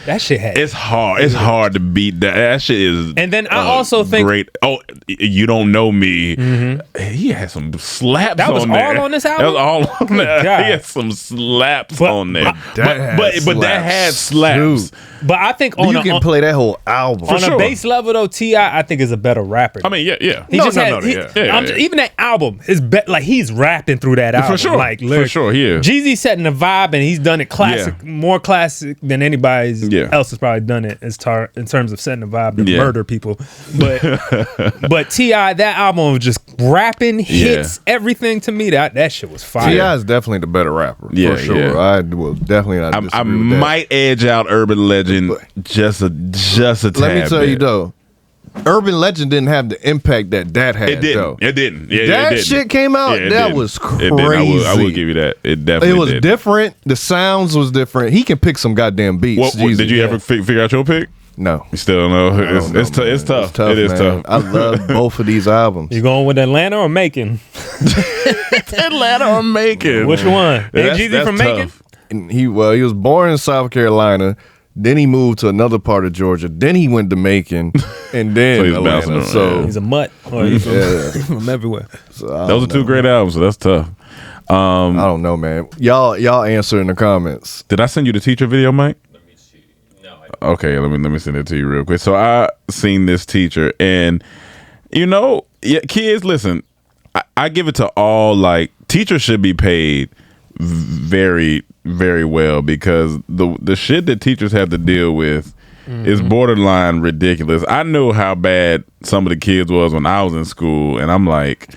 that shit had. it's hard. It's hard to beat that. That shit is. And then I also think- great. Oh, You Don't Know Me. He had some slaps. That was on there. all on this That was album? all on there. God. He had some slaps But- on there. That But that had slaps. Dude, But I think on you a, can on, play that whole album. on sure. a base level though, T.I. I think is a better rapper. I mean, yeah. He No, just no, had, no, he- yeah. Yeah, I'm yeah. just- even that album is like he's rapping through that album. sure. Like For lyrics. sure, he is. Jeezy setting the vibe and he's done it classic, more classic than anybody else has probably done it in terms of setting the vibe to murder people. But T.I. that album was just rapping hits, everything to me. That shit was fire. T.I. is definitely the better rapper. Yeah, for sure. yeah. I will definitely not disagree I with that. might edge out Urban Legend just a tad. Let me tell you bit. though, Urban Legend didn't have the impact that had. It didn't. Though. It didn't. Yeah, That it didn't. shit came out, Yeah, it that didn't. was It didn't. I will crazy. give you that. It definitely It was did. different. The sounds was different. He can pick some goddamn beats. What, Jeezy. did you ever figure out your pick? No. You still don't know. I don't know, It's man. tough. It is man. tough. I love both of these albums. You going with Atlanta or Macon? Atlanta or Macon? Which one? Ain't That's- Jeezy that's from Macon? tough. And he was born in South Carolina. Then he moved to another part of Georgia. Then he went to Macon, and then So he's bouncing Atlanta. around, So He's a mutt. Or he's from, Yeah. from everywhere. I Those are don't two know. great albums, so that's tough. I don't know, man. Y'all answer in the comments. Did I send you the teacher video, Mike? Okay, let me send it to you real quick. So I seen this teacher, and kids, listen. I give it to all. Like, teachers should be paid very, very well because the shit that teachers have to deal with is borderline ridiculous. I know how bad some of the kids was when I was in school, and I'm like,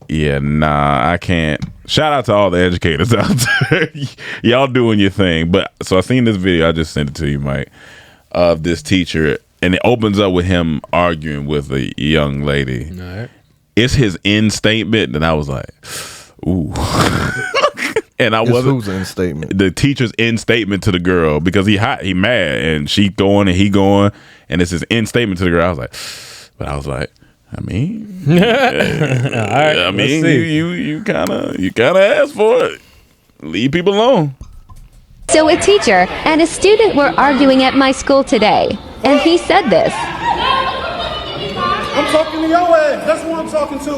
Yeah, nah, I can't. Shout out to all the educators out there. Y'all doing your thing. But so I seen this video. I just sent it to you, Mike, of this teacher, and it opens up with him arguing with a young lady. All right. It's his end statement, and I was like, ooh. And I wasn't. Whose end statement? The teacher's end statement to the girl, because he hot, he mad, and she going and he going, and it's his end statement to the girl. I was like, but I was like, I mean, All right, I mean, let's see. you kind of asked for it. Leave people alone. So a teacher and a student were arguing at my school today, and he said this. I'm talking to your ass. That's what I'm talking to.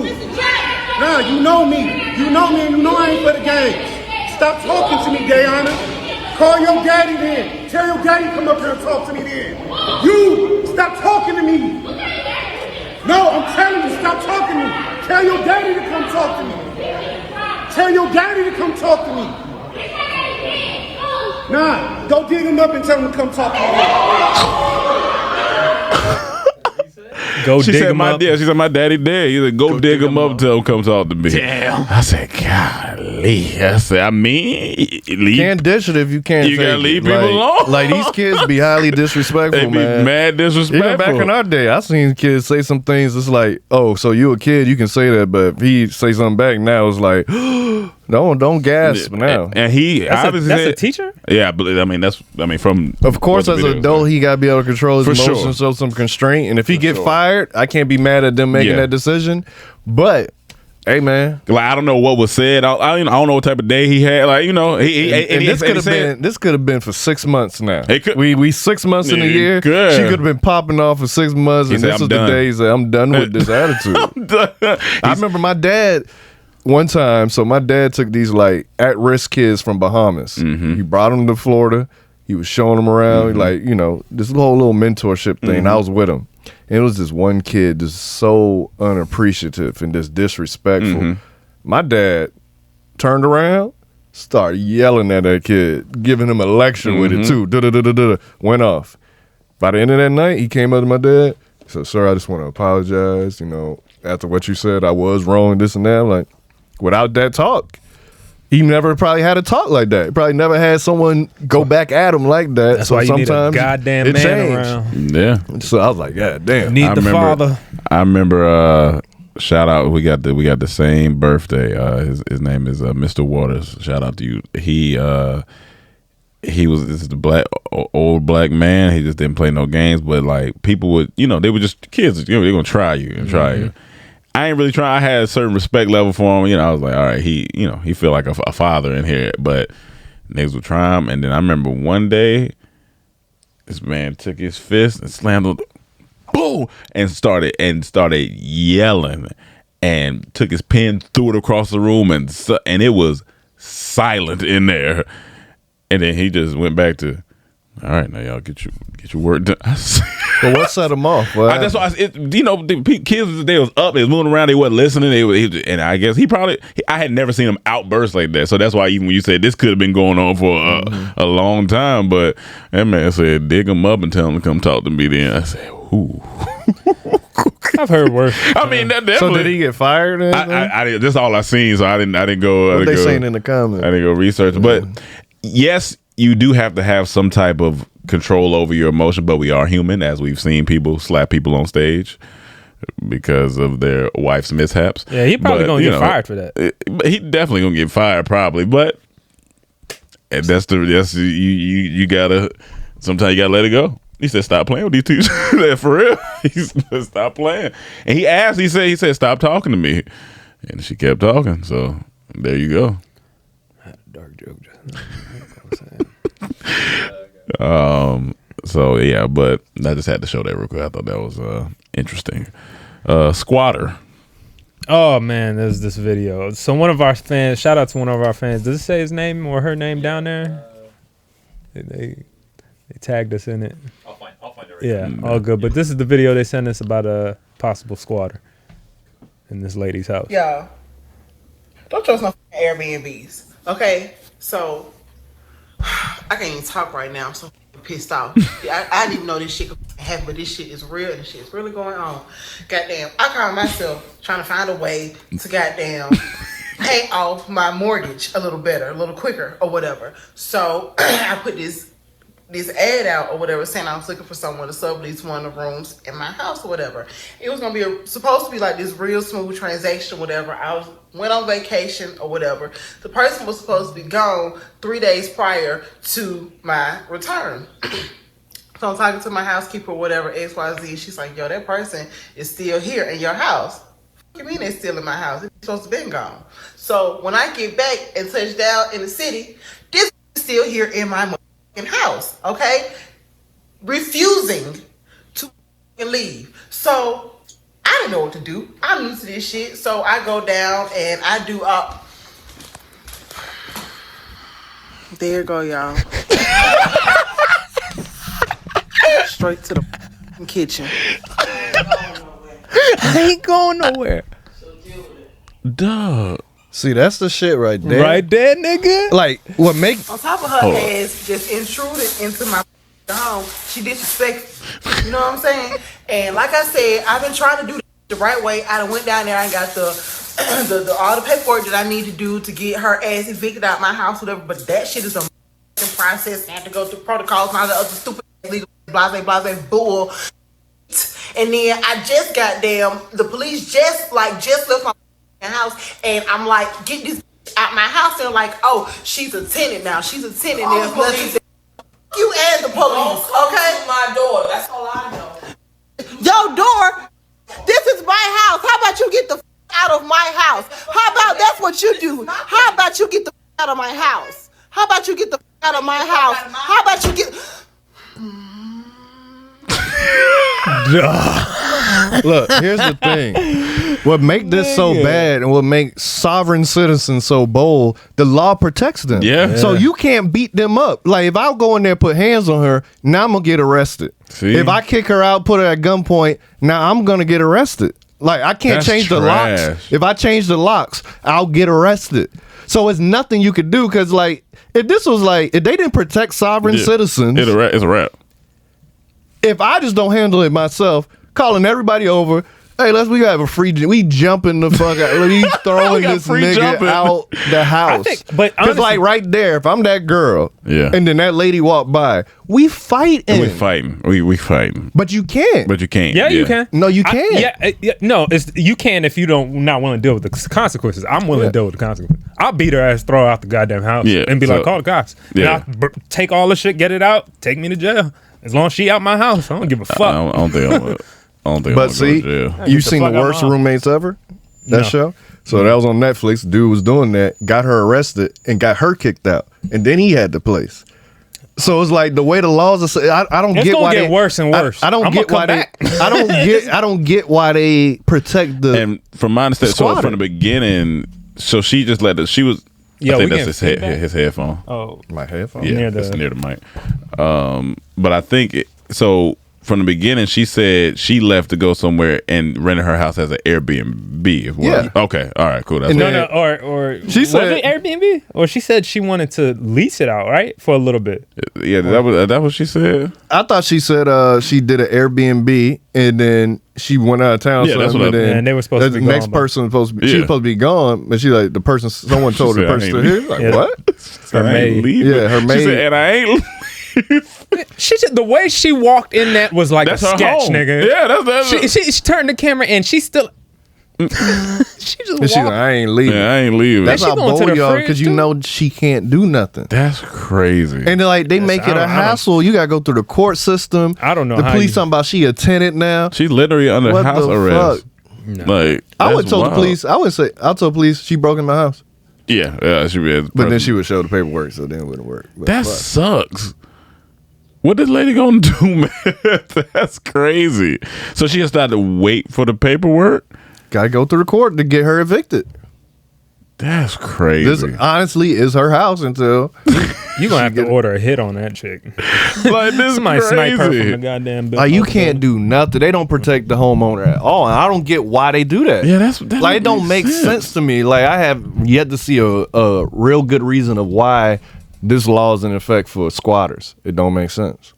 Nah, you know me. You know me, and you know I ain't for the games. Stop talking to me, Gayana. Call your daddy then. Tell your daddy come up here and talk to me then. You, stop talking to me. No, I'm telling you, stop talking to me. Tell your daddy to come talk to me. Tell your daddy to come talk to me. Nah, go dig him up and tell him to come talk to me. Go She dig said him my up. Yeah, she said my daddy dead. He said go dig him up and tell him come talk to me. Damn. I said, golly. I said, I mean, You can't dish it if you can't. You take gotta it. leave people Like- alone. Like these kids be highly disrespectful, They be man. mad disrespectful. Even back in our day, I seen kids say some things. It's like, oh, so you a kid, you can say that, but if he say something back now, it's like, don't gasp now. And he That's obviously a said- teacher? Yeah, but I mean from Of course, what as the an video adult, said. he got to be able to control his For sure. emotions, show some constraint. And if he get sure. fired, I can't be mad at them making Yeah. that decision. But hey, man, Like I don't know what was said. I don't know what type of day he had. Like he and this could have said- been 6 months now. It could- we 6 months in a It year. could. She could have been popping off for 6 months, He and said, this "I'm is done." the days that I'm done with this attitude. I remember my dad one time. So my dad took these like at-risk kids from Bahamas. Mm-hmm. He brought them to Florida. He was showing them around, like this whole little mentorship thing. Mm-hmm. I was with him. And it was this one kid just so unappreciative and just disrespectful. Mm-hmm. My dad turned around, started yelling at that kid, giving him a lecture with it too. Da-da-da-da-da. Went off. By the end of that night, he came up to my dad. He said, "Sir, I just want to apologize. After what you said, I was wrong, this and that." I'm like, without that talk, he never probably had a talk like that. He probably never had someone go back at him like that. That's so why you need a sometimes goddamn it man changed. around. Yeah. So I was like, "God damn." Need the father. I remember. Shout out. We got the same birthday. His name is Mr. Waters. Shout out to you. He was this is the old black man. He just didn't play no games. But like people would, they were just kids. They're gonna try you and try you. I ain't really trying. I had a certain respect level for him. I was like, all right, he feel like a father in here. But niggas would try him. And then I remember one day, this man took his fist and slammed on. Boom! And started yelling, and took his pen, threw it across the room, and it was silent in there. And then he just went back to, all right, now y'all get your work done. But what set him off? That's why the kids, they was up, they was moving around, they wasn't listening. And I guess I had never seen him outburst like that. So that's why even when you said this could have been going on for a long time, but that man said, dig him up and tell him to come talk to me. Then I said, ooh. I've heard worse. I mean, that definitely. So did he get fired? I that's all I seen. So I didn't go. What they saying in the comments? I didn't go research. But yes, you do have to have some type of control over your emotion. But we are human, as we've seen people slap people on stage because of their wife's mishaps. Yeah, he probably gonna get fired for that. But he definitely gonna get fired probably. But you gotta. Sometimes you gotta let it go. He said, "Stop playing with these teachers." For real, he said, "Stop playing." And he asked. He said, "Stop talking to me," and she kept talking. So there you go. I had a dark joke just So yeah, but I just had to show that real quick. I thought that was interesting. Squatter. Oh man, there's this video. So one of our fans, shout out to one of our fans. Does it say his name or her name down there? They tagged us in it. I'll find it right now. All good. But this is the video they sent us about a possible squatter in this lady's house. Yo, don't trust no Airbnbs. Okay, so I can't even talk right now. I'm so pissed off. I didn't even know this shit could happen, but this shit is real and this shit is really going on. Goddamn, I caught myself trying to find a way to goddamn pay off my mortgage a little better, a little quicker, or whatever. So I put this ad out or whatever, saying I was looking for someone to sublease one of the rooms in my house or whatever. It was gonna be supposed to be like this real smooth transaction or whatever. Went on vacation or whatever. The person was supposed to be gone 3 days prior to my return. So I'm talking to my housekeeper or whatever, XYZ. She's like, yo, that person is still here in your house. What do you mean they're still in my house? It's supposed to be gone. So when I get back and touch down in the city, this is still here in my house, okay? Refusing to leave. So I didn't know what to do. I'm used to this shit. So I go down and I do up. There you go, y'all. Straight to the kitchen. I ain't going nowhere. Dog. See, that's the shit right there. Right there, nigga. Like, what make... On top of her ass just intruded into my home, she disrespected. You know what I'm saying? And like I said, I've been trying to do the right way. I done went down there and got the all the paperwork that I need to do to get her ass evicted out my house, whatever. But that shit is a process. I have to go through protocols and all the other stupid legal blase bull. And then I just the police just left my house, and I'm like, get this out my house. They're like, oh, she's a tenant now. She's a tenant. There's nothing. You and the police, okay? My door. That's all I know. Your door. This is my house. How about you get the out of my house? How about that's what you do? How about you get the out of my house? How about you get the out of my house? How about you get? Look, here's the thing. What make this so bad and what make sovereign citizens so bold, the law protects them. Yeah. So you can't beat them up. Like, if I go in there and put hands on her, now I'm going to get arrested. See? If I kick her out, put her at gunpoint, now I'm going to get arrested. Like, I can't change the locks. If I change the locks, I'll get arrested. So it's nothing you could do, because, like, if they didn't protect sovereign citizens, it's a wrap. If I just don't handle it myself, calling everybody over, hey, we have a free, we jumping the fuck out, we throwing this nigga out the house. Because like right there, if I'm that girl, and then that lady walked by, we fighting. We fighting. But you can't. Yeah, you can. No, you can't. No, you can if you not willing to deal with the consequences. I'm willing to deal with the consequences. I'll beat her ass, throw her out the goddamn house, and be like, call the cops. Yeah. And I'll take all the shit, get it out, take me to jail. As long as she out my house, I don't give a fuck. I don't think I'm But see, you seen the worst roommates ever? That show? So that was on Netflix. Dude was doing that, got her arrested, and got her kicked out. And then he had the place. So it's like the way the laws are. I don't get why it's gonna get worse and worse. I don't get why I don't get why they protect the. And from my understanding, so from the beginning, so she just let she was. I think that's his headphone. Oh, my headphone. Yeah, it's near the mic. But I think so. From the beginning, she said she left to go somewhere and rented her house as an Airbnb. Yeah. Okay. All right. Cool. That's or she said was it Airbnb, or she said she wanted to lease it out, right, for a little bit. Yeah, that what she said. I thought she said she did an Airbnb and then she went out of town. Yeah, that's what and they were supposed to be the next gone, person was supposed to be. She was supposed to be gone, but she like the person. Someone told her person to here. Like what? Her maid. Yeah, her maid. She said, and I ain't. She said the way she walked in that was like That's a her sketch, home. nigga. Yeah, that's she turned the camera and she still. She just And she's like, I ain't leaving. Yeah, I ain't leaving. That's she how going to bold the y'all, fridge, because you too? know she can't do nothing. That's crazy. And like they make it a hassle. You gotta go through the court system. I don't know. The how police you- talking about she a tenant now. She's literally under What house the arrest. fuck? Like I would that's tell the wild. police. I'll tell police she broke in my house. Yeah, she would. But then she would show the paperwork, so then it wouldn't work. But That fuck. sucks. What this lady gonna do, man? That's crazy. So she has to wait for the paperwork. Gotta go through the court to get her evicted. That's crazy. This honestly is her house until You gonna have to order a hit on that chick. Like this Somebody snipe her crazy. from the goddamn building. like you can't do nothing. They don't protect the homeowner at all. And I don't get why they do that. Yeah, that's like it don't make sense to me. Like I have yet to see a real good reason of why this law is in effect for squatters. It don't make sense.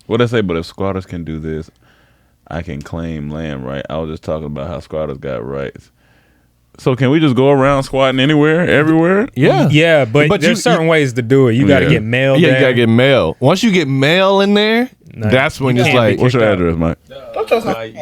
What I say, but if squatters can do this, I can claim land, right? I was just talking about how squatters got rights. So can we just go around squatting anywhere, everywhere? Yeah. Yeah, but there's certain ways to do it. You got to get mail. Yeah, you got to get mail. Once you get mail in there, that's when it's like, what's your address, Mike? Don't trust my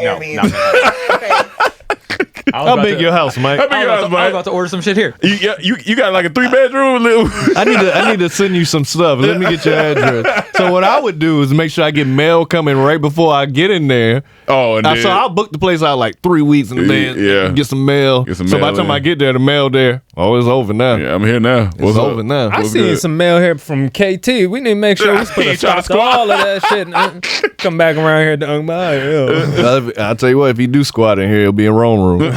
How big your house, Mike? How big your house, I was Mike? about to order some shit here. You got like a 3-bedroom? I need to send you some stuff. Let me get your address. So what I would do is make sure I get mail coming right before I get in there. Oh, and so I'll book the place out like 3 weeks in advance. Yeah. Get some mail. So by the time I get there, the mail there. Oh, it's over now. Yeah, I'm here now. It's over now. I seen some mail here from KT. We need to make sure we put a stop to all of that shit. And come back around here to I'll tell you what, if you do squat in here, it'll be in wrong room.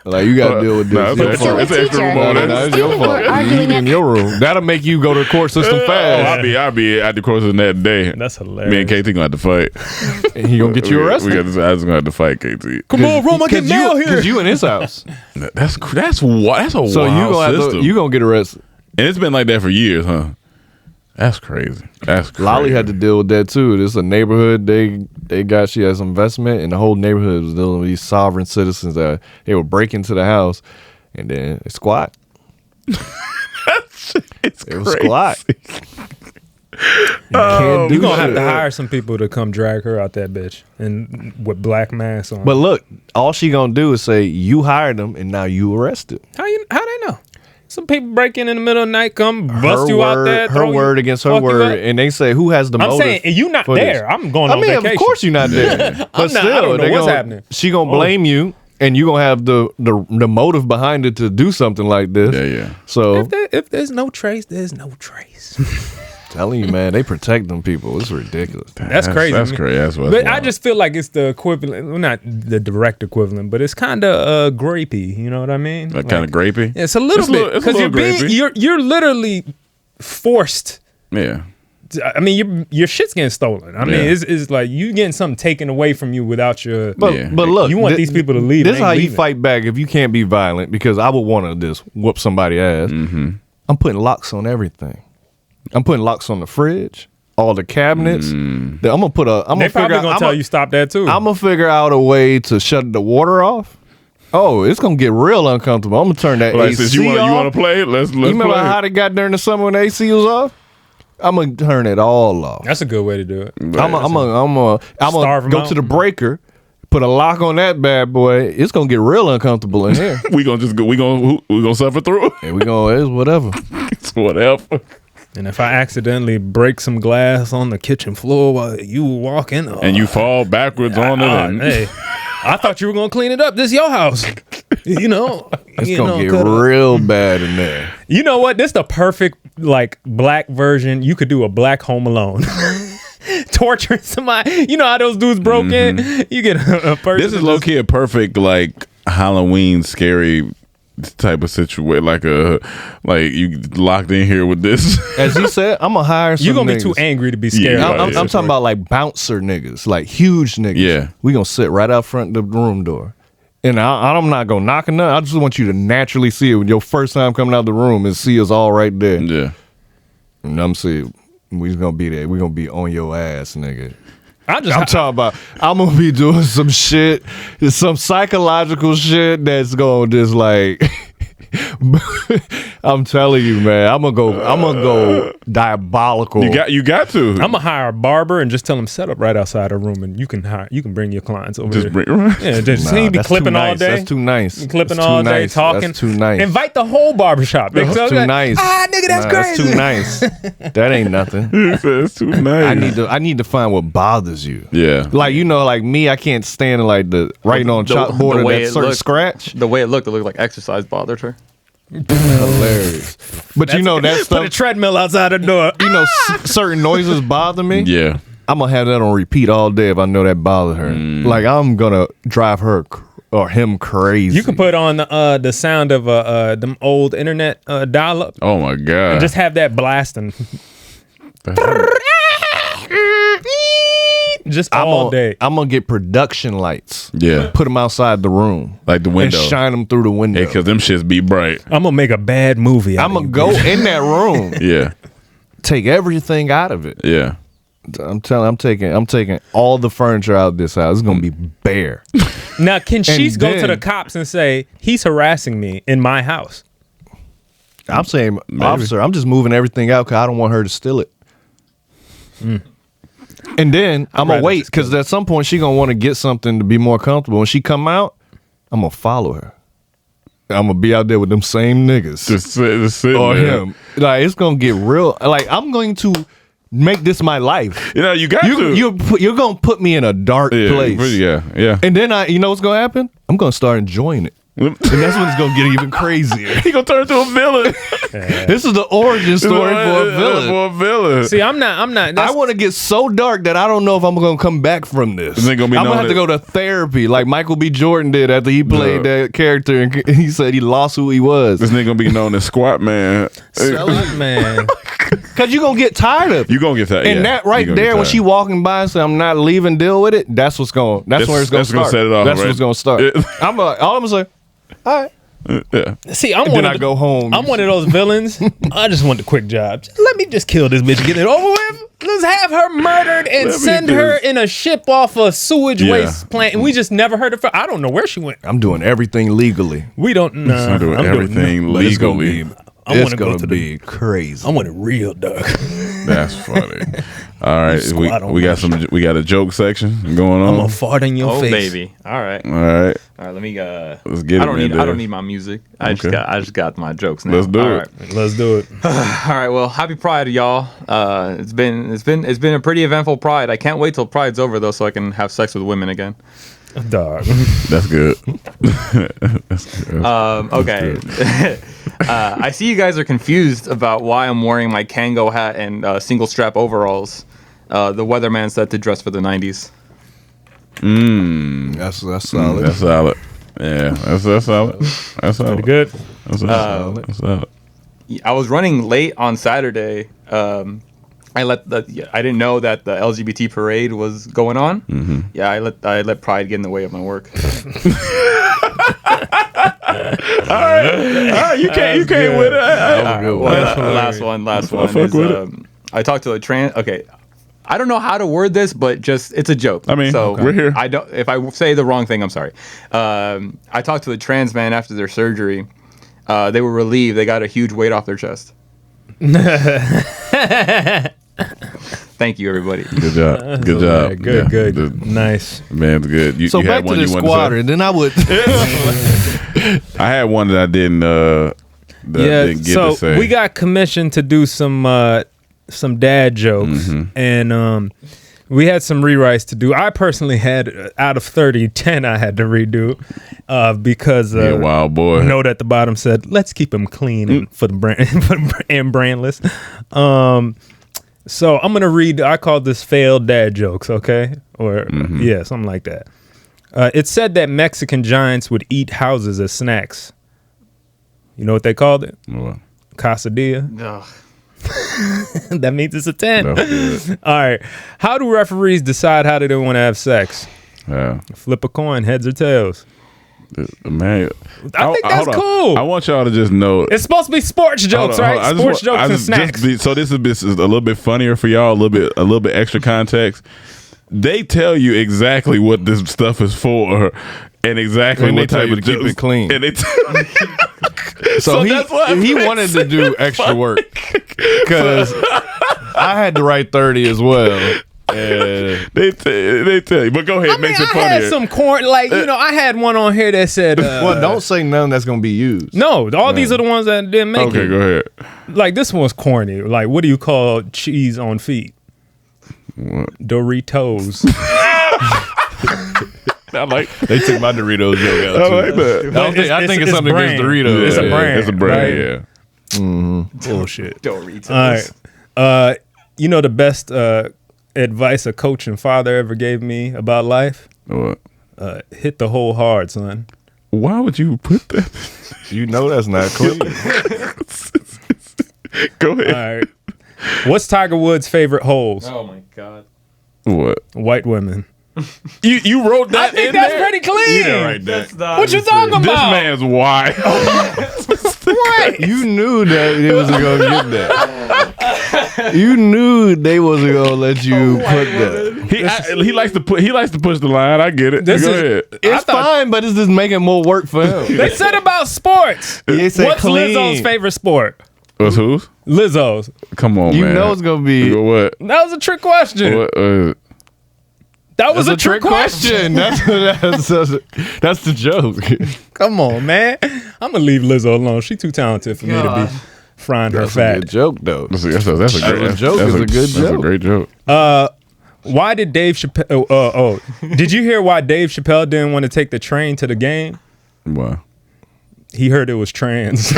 Like, you got to deal with this. It's extra room on there. It's your fault. You in your room. That'll make you go to the court system fast. I'll be at the court system that day. That's hilarious. Me and KT gonna have to fight. And he gonna get you arrested. I just gonna have to fight KT. Come on, Rome, I get mail here. Because you in his house. That's a wild system. You gonna get arrested. And it's been like that for years, huh? That's crazy. That's crazy. Lolly had to deal with that too. This is a neighborhood she has investment, and the whole neighborhood was dealing with these sovereign citizens that they would break into the house and then squat. It's it was squat. You're gonna have to hire some people to come drag her out that bitch and with black masks on. But look, all she gonna do is say you hired them and now you arrested. How they know? Some people break in the middle of the night, come bust you out there. Her word against her word, and they say who has the motive. I'm saying, and you not there. This? I'm going on vacation. Of course you're not there. But still, I don't know what's happening. She gonna blame you, and you gonna have the motive behind it to do something like this. Yeah. So if there's no trace, there's no trace. Telling you, man, they protect them people. It's ridiculous. That's crazy. That's crazy. But I just feel like it's the equivalent, well, not the direct equivalent, but it's kind of grapey. You know what I mean? Like kind of grapey. It's a little bit because you're literally forced. Yeah. I mean, your shit's getting stolen. I mean, it's like you getting something taken away from you without your. But look, you want these people to leave. This is how you fight back if you can't be violent. Because I would want to just whoop somebody's ass. Mm-hmm. I'm putting locks on everything. I'm putting locks on the fridge, all the cabinets. I'm gonna put a. They're probably gonna tell you stop that too. I'm gonna figure out a way to shut the water off. Oh, it's gonna get real uncomfortable. I'm gonna turn that AC since you off. want to play it? Let's You remember play how they got there in the summer when the AC was off? I'm gonna turn it all off. That's a good way to do it. I'm gonna go to the breaker, put a lock on that bad boy. It's gonna get real uncomfortable in here. we gonna suffer through. And it's whatever. It's whatever. And if I accidentally break some glass on the kitchen floor while you walk in, and you fall backwards on it, hey, I thought you were gonna clean it up. This is your house. You know, it's gonna get real bad in there. You know what? This is the perfect like black version. You could do a black Home Alone. Torturing somebody. You know how those dudes broke in? You get a person. This is low key a perfect like Halloween scary type of situation. Like you locked in here with this. As he said, I'm gonna hire some You're gonna niggas. be too angry to be scared. Yeah, I'm talking about like bouncer niggas, like huge niggas. Yeah. We gonna sit right out front of the room door. And I'm not gonna knock nothing. I just want you to naturally see it when your first time coming out the room and see us all right there. Yeah. And I'm saying we just gonna be there. We gonna be on your ass, nigga. I'm talking about I'm gonna be doing some shit, some psychological shit that's gonna just like I'm telling you, man, I'm gonna go diabolical. You got to. I'm gonna hire a barber and just tell him set up right outside a room, and you can bring your clients over. Just there. Yeah, just Nah, he be that's clipping too all nice. day. That's too nice. Clipping That's all too day, nice. talking. That's too nice. Invite the whole barbershop. That's too nice. Nigga, that's crazy. That's too nice. That ain't nothing. That's too nice. I need to find what bothers you. Yeah. Like, you know, like me, I can't stand like the writing on chalkboard and that certain scratch. The way it looked like exercise bothered her. Hilarious. But you know that stuff. Put a treadmill outside the door. You know, certain noises bother me. Yeah. I'm gonna have that on repeat all day if I know that bothered her. Like, I'm gonna drive her or him crazy. You can put on the sound of them old internet dial-up. Oh my god! And just have that blasting. Just all day. I'm gonna get production lights. Yeah. Put them outside the room, like the window, and shine them through the window. Because them shits be bright. I'm gonna make a bad movie. I'm gonna go in that room. Yeah. Take everything out of it. Yeah. I'm taking all the furniture out of this house. It's gonna be bare. Now, can she And go to then- the cops and say he's harassing me in my house? I'm saying, officer, I'm just moving everything out because I don't want her to steal it. And then I'm gonna wait because at some point she gonna want to get something to be more comfortable. When she come out, I'm gonna follow her. I'm gonna be out there with them same niggas, just sitting or there. him. Like it's gonna get real. Like I'm going to make this my life. You know, you got to. You're gonna put me in a dark place. Yeah. And then you know what's gonna happen? I'm gonna start enjoying it. And that's when it's gonna get even crazier. He gonna turn into a villain. This is the origin story for a villain. See, I'm not. I want to get so dark that I don't know if I'm gonna come back from this. It ain't gonna be I'm gonna known have to go to therapy, like Michael B. Jordan did after he played that character, and he said he lost who he was. This nigga gonna be known as Squat Man. Man. Cause you gonna get tired of it. You gonna get tired. And that right there, when she walking by and say, "I'm not leaving," deal with it. That's what's going. That's where it's gonna start. Set it off, that's right? what's gonna start. I'm like, all I'm gonna say, all right. Yeah. See, I'm And one then of I the- go home. I'm one of those villains. I just want the quick job. Let me just kill this bitch, get it over with. Let's have her murdered and Let me send her just- in a ship off a sewage Yeah. waste plant. And we just never heard of her. I don't know where she went. I'm doing everything legally. We don't know. I'm doing everything But it's gonna legally. be- I It's want to go gonna to be crazy. I want it real dark. That's funny. All right, Squat on we my got we got a joke section going on. I'm gonna fart in your face. Baby. All right. All right. Let me Let's get I it, don't man, need I Dave. don't need my music. I Okay. just got my jokes now. Let's do All it. right. Let's do it. All right. Well, happy Pride, y'all. It's been a pretty eventful Pride. I can't wait till Pride's over though, so I can have sex with women again. Dog. That's good. That's good. Okay. I see you guys are confused about why I'm wearing my Kango hat and single strap overalls. The weatherman said to dress for the 90s. That's solid. That's solid. Yeah, that's solid. That's solid. Pretty good. That's solid. That's solid. I was running late on Saturday. I didn't know that the LGBT parade was going on. Mm-hmm. Yeah, I let pride get in the way of my work. All right, you can't win it. Last one I'll is fuck with it. I talked to a trans. Okay, I don't know how to word this, but just it's a joke. I mean, so we're here. I don't. If I say the wrong thing, I'm sorry. I talked to a trans man after their surgery. They were relieved. They got a huge weight off their chest. Thank you, everybody. Good job. Good job. Good, Yeah, good. Nice. Man, good. You So had back to one the you wanted to say? squatter. Then I would. I had one that I didn't. I didn't get so to say. we got commissioned to do some dad jokes, and we had some rewrites to do. I personally had out of 30, 10 I had to redo because Yeah, wild boy. note at the bottom said, "Let's keep them clean and for the brand and brandless." So I'm gonna read. I call this failed dad jokes, okay? Or yeah, something like that. It said that Mexican giants would eat houses as snacks. You know what they called it? What? Quesadilla. Ugh. That means it's a 10. That's good. All right. How do referees decide how they want to have sex? Yeah. Flip a coin, heads or tails. Man, I think that's hold on. cool. I want y'all to just know. It's supposed to be sports jokes, Hold on, right? hold on. Sports jokes and snacks. So this is a little bit funnier for y'all, a little bit extra context. They tell you exactly what this stuff is for, and exactly And they what tell type you of to keep jokes. it clean. And they So that's what he makes wanted to do extra work because I had to write 30 as well. They tell you, but go ahead, I mean, makes it I funnier. had some corn, like, you know, I had one on here that said, well, don't say none that's going to be used. No, all these are the ones that didn't make it. Okay, go ahead. Like, this one's corny. Like, what do you call cheese on feet? What? Doritos. I like. They took my Doritos joke out I too. like that. I think it's something against Doritos. It's a brand. It's a brand. right? Yeah. Bullshit. Doritos. All right. You know the best advice a coach and father ever gave me about life? What? Hit the hole hard, son. Why would you put that? You know that's not clean. Go ahead. All right. What's Tiger Woods' favorite holes? Oh my god. What? White women. You wrote that. I think in that's there? pretty clean. You didn't write that. What you talking about? This man's wild. What? You knew that they wasn't gonna get that. You knew they wasn't gonna let you put that. He likes to push the line. I get it. Go ahead. It's fine, but it's just making more work for him. They said about sports. They said What's clean. Lizzo's favorite sport? What's whose? Lizzo's. Come on, You man. know it's gonna be. What? That was a trick question. What? That was a trick question. That's the joke. Come on, man. I'm gonna leave Lizzo alone. She too talented for me to be frying her That's fat. a good joke, though. That's a great joke. Is a good That's a joke. great joke. Why did Dave Chappelle? Did you hear why Dave Chappelle didn't want to take the train to the game? Why? He heard it was trans.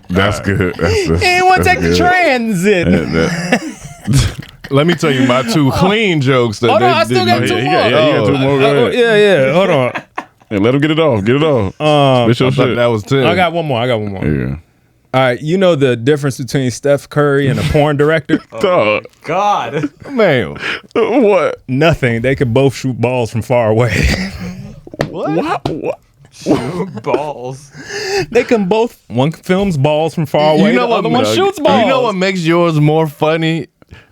That's good. He didn't want to take the transit. Let me tell you my two clean jokes. That Hold on, I still got two more. He got two more. Go ahead. Yeah. Hold on. Yeah, let him get it off. Get it off. Spit your I thought shit. that was 10. I got one more. Yeah. All right, you know the difference between Steph Curry and a porn director? Dog. God. Man. What? Nothing. They could both shoot balls from far away. What? Balls. They can both. One films balls from far away. The other one shoots balls. You know what makes yours more funny?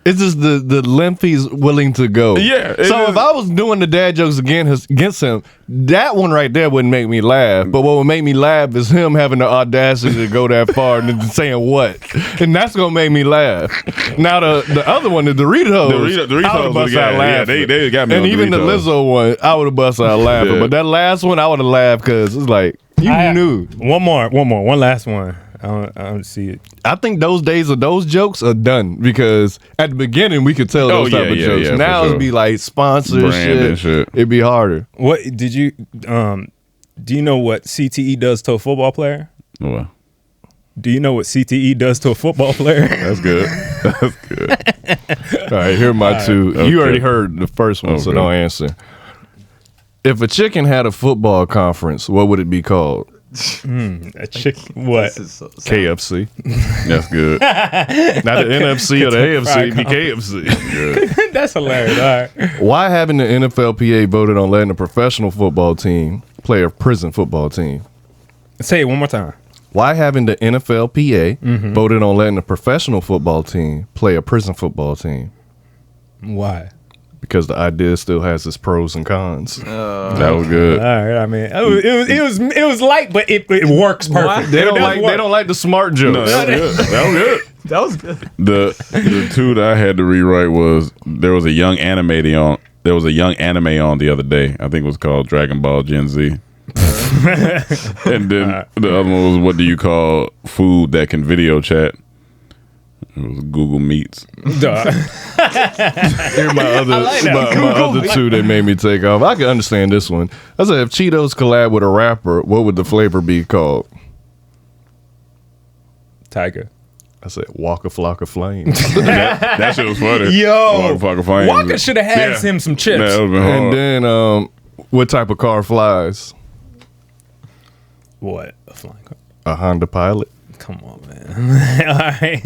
It's just the length he's willing to go. Yeah. So if I was doing the dad jokes against him, that one right there wouldn't make me laugh. But what would make me laugh is him having the audacity to go that far and then saying what, and that's gonna make me laugh. Now the other one, the Doritos, Doritos I would have bust out laughing. Yeah, they got me. And on even the Doritos. Lizzo one, I would have bust out laughing. Yeah. But that last one, I would have laughed because it's like you knew. One last one. I don't see it. I think those days of those jokes are done because at the beginning we could tell those type of jokes. yeah, now for sure. it'd be like sponsor Brand and shit. It'd be harder. What did you? Do you know what CTE does to a football player? What? Do you know what CTE does to a football player? That's good. That's good. All right, here are my two. Okay. You already heard the first one, so Okay. don't answer. If a chicken had a football conference, what would it be called? A chicken. What? KFC. That's good. Not the NFC or the AFC, it'd be KFC. That's hilarious. All right. Why haven't the NFLPA voted on letting a professional football team play a prison football team? Say it one more time. Why haven't the NFLPA voted on letting a professional football team play a prison football team? Why? Because the idea still has its pros and cons. That was good. All right. I mean, it was light, but it works perfect. They don't like the smart jokes. No, that was good. That was good. That was good. The two that I had to rewrite was there was a young anime on the other day. I think it was called Dragon Ball Gen Z. And then the other one was, what do you call food that can video chat? It was Google Meets. Here are my other two that made me take off. I can understand this one. I said, if Cheetos collab with a rapper, what would the flavor be called? Tiger. I said, Waka Flocka Flames. that shit was funny. Yo, Waka Flocka Flames. Walker should have had him some chips. That would've been hard. And then, what type of car flies? What? A flying car? A Honda Pilot. Come on, man. All right.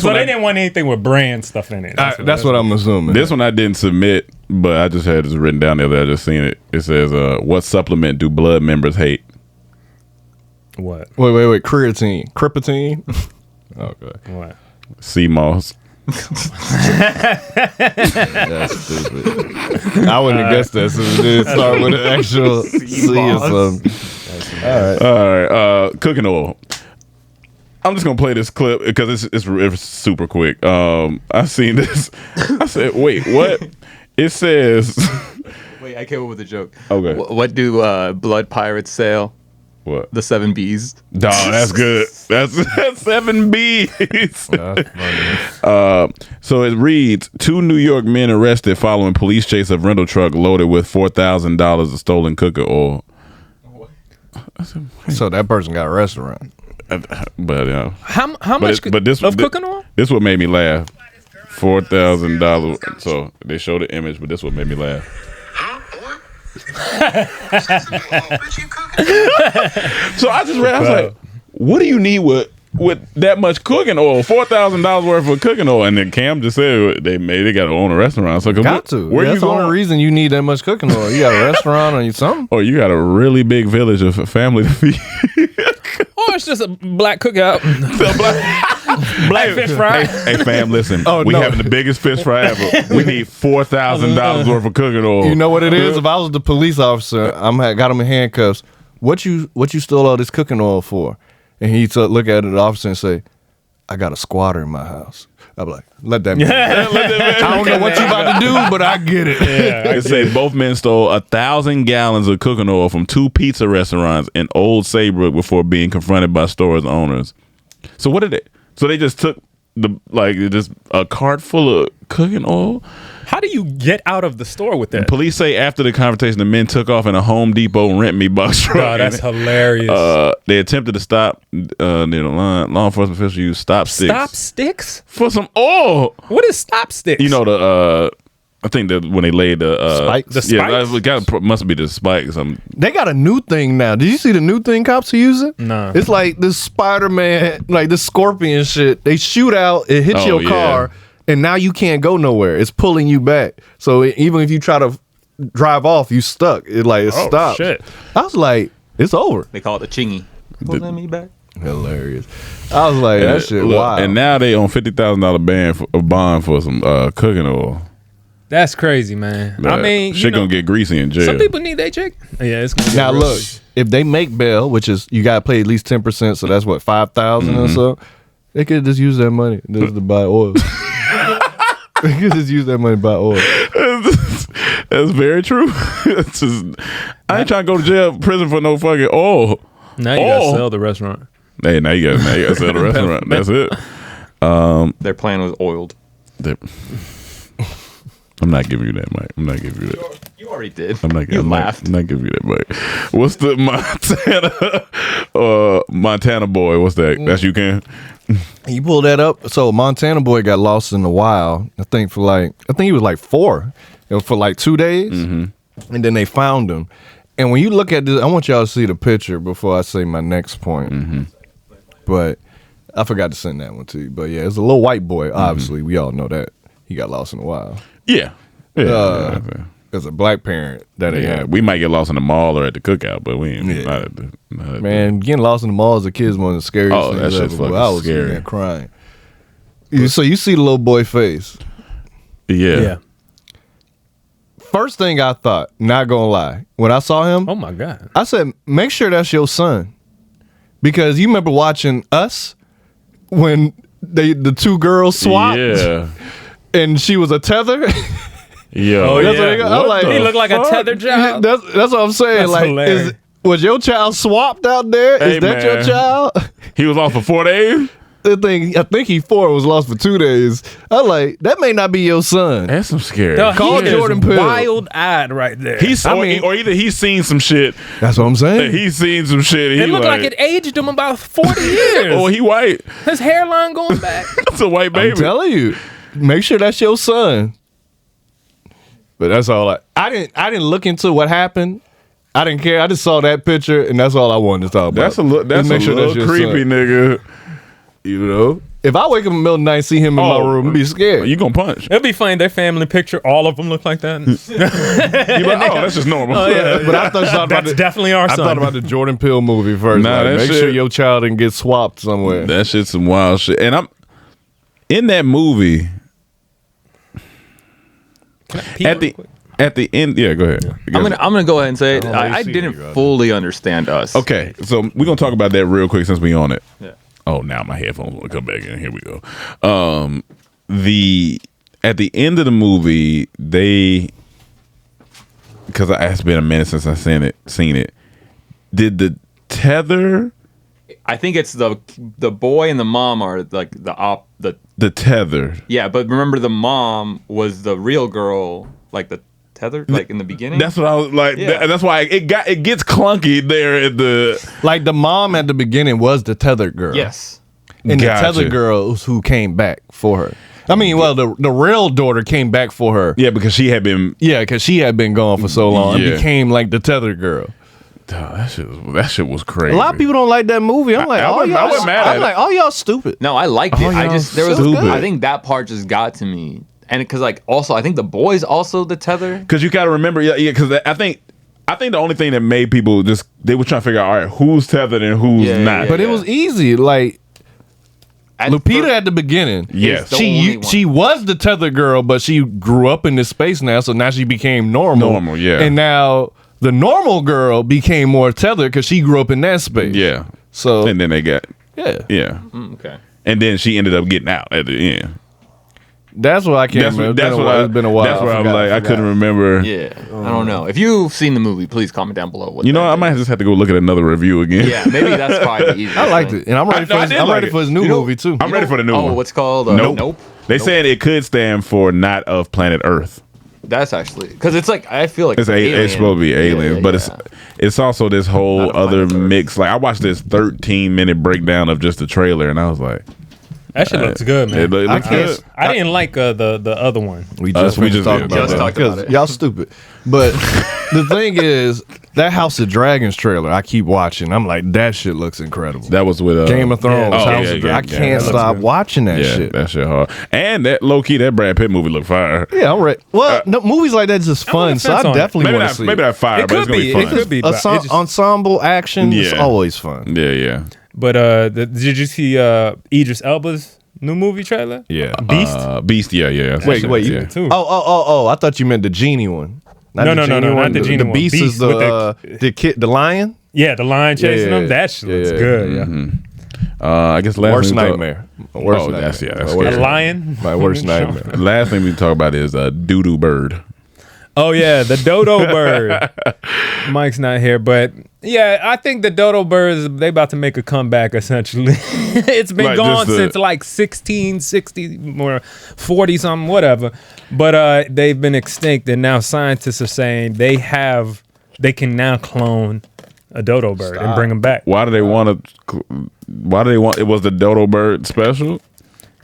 So they didn't want anything with brand stuff in it. That's what I'm assuming. This one I didn't submit, but I just had this written down the other day. I just seen it. It says, what supplement do blood members hate? What? Wait. Creatine. Cripatine? Okay. What? Sea moss. That's stupid. I wouldn't have guessed that. So it did start with an actual C or something. All right. Cooking oil. I'm just gonna play this clip because it's super quick. I seen this. I said, "Wait, what?" It says. Wait, I came up with a joke. Okay. What do blood pirates sail? What? The 7 B's. Dog, that's good. That's 7 B's. That's funny. So it reads: 2 New York men arrested following police chase of rental truck loaded with $4,000 of stolen cooking oil. So that person got a restaurant. But How much of cooking oil? This what made me laugh. $4,000. So they showed the image, but this what made me laugh. So I just read. I was like, "What do you need with with that much cooking oil, $4,000 worth of cooking oil, and then Cam just said they got to own a restaurant. So Got to. Where That's you the going? only reason you need that much cooking oil. You got a restaurant or something. Or you got a really big village of family to feed. Or it's just a black cookout. Black fish fry. Hey fam, listen. Oh, we no. having the biggest fish fry ever. We need $4,000 worth of cooking oil. You know what it is? If I was the police officer, got him in handcuffs. What you stole all this cooking oil for? And he look at the officer and say, I got a squatter in my house. I'm like, let that man. I don't know what you about to do, but I get it. They say both men stole 1,000 gallons of cooking oil from 2 pizza restaurants in Old Saybrook before being confronted by store's owners. So what did they? So they just took just a cart full of cooking oil. How do you get out of the store with that? And police say after the confrontation, the men took off in a Home Depot rent me box truck. Oh, that's hilarious. They attempted to stop near the line. Law enforcement officials used stop sticks. Stop sticks? For some oil. What is stop sticks? You know I think that when they laid the spikes. The spikes? Must be the spikes. They got a new thing now. Did you see the new thing cops are using? No. It's like this Spider-Man, like this scorpion shit. They shoot out, it hits your car, and now you can't go nowhere. It's pulling you back. So even if you try to drive off, you stuck. It stops. Shit. I was like, it's over. They call it the chingy. Pulling me back. Hilarious. I was like, that shit wild. And now they on $50,000 bond for some cooking oil. That's crazy, man. I mean, shit gonna get greasy in jail. Some people need their check. Yeah, it's gonna Now get look, if they make bail, which is you gotta pay at least 10%, so that's what, 5,000 or so. They could just use that money just to buy oil. They could just use that money to buy oil. That's very true. I ain't trying to go to jail, prison for no fucking oil. Now you gotta sell the restaurant. Hey, now you gotta sell the restaurant. That's it. Their plan was oiled. I'm not giving you that, Mike. I'm not giving you that. You already did. I'm not laughed. I'm not giving you that, Mike. What's the Montana boy? What's that? That's you, Can? You pull that up. So Montana boy got lost in the wild. I think he was like 4. It was for like 2 days, and then they found him. And when you look at this, I want y'all to see the picture before I say my next point. But I forgot to send that one to you. But yeah, it's a little white boy. Obviously, we all know that he got lost in the wild. Yeah. As a black parent, that ain't happening. We might get lost in the mall or at the cookout, but we ain't. Man, getting lost in the mall as a kid is one of the scariest Oh, that things shit's ever. fucking I was scary. in there crying. So you see the little boy face. Yeah. First thing I thought, not gonna lie, when I saw him, Oh my God. I said, make sure that's your son. Because you remember watching Us when the 2 girls swapped? Yeah. And she was a tether? Yo. That's what I'm like, He looked like a tethered child. That's what I'm saying. That's hilarious. Was your child swapped out there? Hey, Is that your man. child? He was off for 4 days? I think he 4 was lost for 2 days. I'm like, that may not be your son. That's some scary. Call Jordan Peele. Wild-eyed right there. Or either he's seen some shit. That's what I'm saying. He's seen some shit. It looked like it aged him about 40 years. Oh, he white. His hairline going back. That's a white baby. I'm telling you, make sure that's your son. But that's all I didn't look into what happened. I didn't care. I just saw that picture, and that's all I wanted to talk about. That's a little your creepy, son. nigga. You know, if I wake up in the middle of the night and see him in my room, I'd be scared. You gonna punch? It'd be funny. Their family picture, all of them look like that. You like, that's just normal. Oh, yeah. But I thought you thought about That's definitely our I son. thought about the Jordan Peele movie first. Nah, Like, that make shit- sure your child didn't get swapped somewhere. That shit's some wild shit. And I'm in that movie at the end. Yeah, go ahead. I'm gonna go ahead and say it. Oh, I you see didn't me, brother. fully understand Us. Okay, so we're gonna talk about that real quick since we on it. Yeah. Oh, now my headphones want to come back in. Here we go. At the end of the movie, because it's been a minute since I seen it. Did the tether? I think it's the boy and the mom are like the tether. Yeah, but remember the mom was the real girl, like the tether, like in the beginning. That's what I was like. Yeah. That's why it gets clunky there at the. Like the mom at the beginning was the tethered girl. Yes. And Gotcha. the tethered girl was who came back for her. I mean, well, the real daughter came back for her. Yeah, because she had been. Yeah, because she had been gone for so long Yeah. and became like the tethered girl. That shit was crazy. A lot of people don't like that movie. I'm like, I wasn't mad at it. oh, y'all stupid. No, I liked it. I just there was stupid. I think that part just got to me, and because like also I think the boys also the tether. Because you got to remember, because I think the only thing that made people they were trying to figure out, all right, who's tethered and who's not. But it was easy. Like Lupita at the beginning, yes, she was the tethered girl, but she grew up in this space now, so now she became normal. Normal, yeah. And now the normal girl became more tethered because she grew up in that space. Yeah. So and then they got yeah. Okay. And then she ended up getting out at the end. That's what I can't remember. It's been a while. That's where I'm like, I couldn't remember. Yeah, I don't know. If you've seen the movie, please comment down below. What I might just have to go look at another review again. Yeah, maybe that's probably the easiest. I liked it, and I'm ready for his new movie too. I'm ready for the new one. Oh, what's called? Nope. They said it could stand for not of planet Earth. That's actually because it's like I feel like it's supposed to be aliens, but it's also this whole other mix. Like I watched this 13-minute breakdown of just the trailer, and I was like, that shit looks good, man. It looks good. I didn't like the other one. We just talked about it. Y'all stupid. But the thing is, that House of Dragons trailer, I keep watching. I'm like, that shit looks incredible. That was with Game of Thrones. House of Dragons. I can't stop watching that shit. That shit hard. And that low key, that Brad Pitt movie looked fire. Yeah, I'm ready. Well, no, movies like that is just fun, so I definitely want to see. Maybe not fire, but it's gonna be fun. It could be ensemble action. It's always fun. Yeah. But did you see Idris Elba's new movie trailer? Yeah, Beast. Yeah. Wait. Oh! I thought you meant the genie one. No, not the genie one. Beast is the lion. Yeah, the lion chasing him. That shit looks good. Mm-hmm. I guess worst nightmare. That's a lion. My worst nightmare. Last thing we talk about is Dodo bird. Oh yeah, the dodo bird. Mike's not here, but yeah, I think the dodo birds, they about to make a comeback essentially. It's been gone since like 1660 or 40 something, whatever. But they've been extinct, and now scientists are saying they can now clone a dodo bird and bring them back. Why do they want it was the dodo bird special?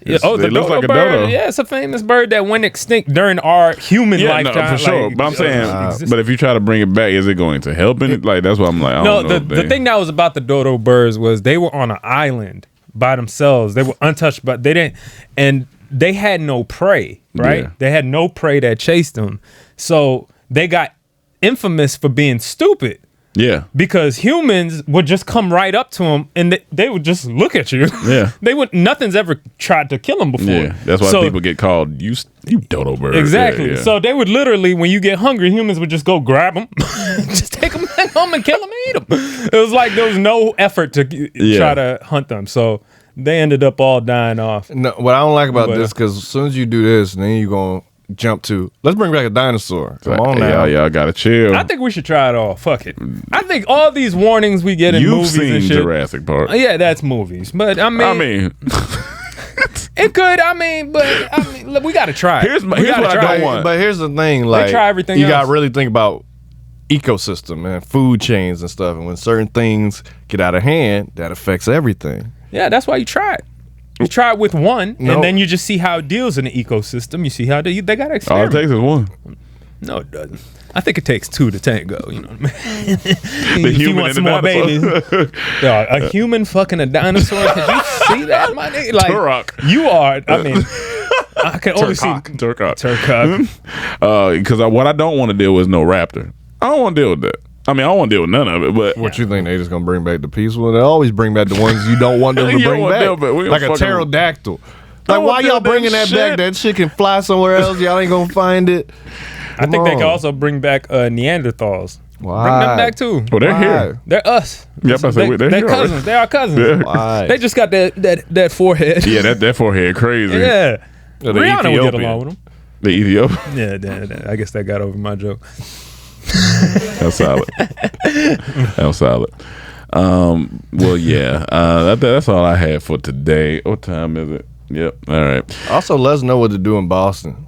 Yeah, the dodo like bird. Dodo. Yeah, it's a famous bird that went extinct during our human lifetime. No, for sure. But I'm saying, but if you try to bring it back, is it going to help it? Like that's what I'm like. I don't know the thing that was about the dodo birds was they were on an island by themselves. They were untouched, but they had no prey. Right? Yeah. They had no prey that chased them, so they got infamous for being stupid. Yeah, because humans would just come right up to them and they would just look at you. Yeah, nothing's ever tried to kill them before. Yeah, that's why people get called you dodo bird. Exactly. Yeah. So they would literally, when you get hungry, humans would just go grab them, just take them back home and kill them and eat them. It was like there was no effort to try to hunt them. So they ended up all dying off. No, what I don't like about this, because as soon as you do this, then you're going to jump to, let's bring back a dinosaur. Come on now. Y'all gotta chill. I think we should try it all. Fuck it. I think all these warnings we get in movies seen and shit. Jurassic Park. Yeah, that's movies. But I mean it could, but we gotta try it. Here's what I don't want. But here's the thing, like, try everything you else. gotta really think about ecosystem and food chains and stuff. And when certain things get out of hand, that affects everything. Yeah, that's why you try it. You try it with one, and then you just see how it deals in the ecosystem. You see how they got to experiment. All it takes is one. No, it doesn't. I think it takes two to tango. You know what I mean? The human and the dinosaur. A human fucking a dinosaur. Can you see that, my nigga? Like, Turok. You are. I mean, I can only see Turok. Because what I don't want to deal with is no raptor. I don't want to deal with that. I mean, I don't want to deal with none of it, but... What you think, they just going to bring back the peaceful? They always bring back the ones you don't want them to bring back. Like a pterodactyl. Like, why y'all bringing that back? That shit can fly somewhere else. Y'all ain't going to find it. I think they can also bring back Neanderthals. Why? Bring them back, too. Oh, they're here. They're us. Yep, they're cousins. They are cousins. Yeah. Why? They just got that forehead. Yeah, that forehead crazy. Yeah. Rihanna would get along with them. The Ethiopian? Yeah, I guess that got over my joke. That's solid. That's solid. Well, yeah. That's all I had for today. What time is it? Yep. All right. Also, let us know what to do in Boston.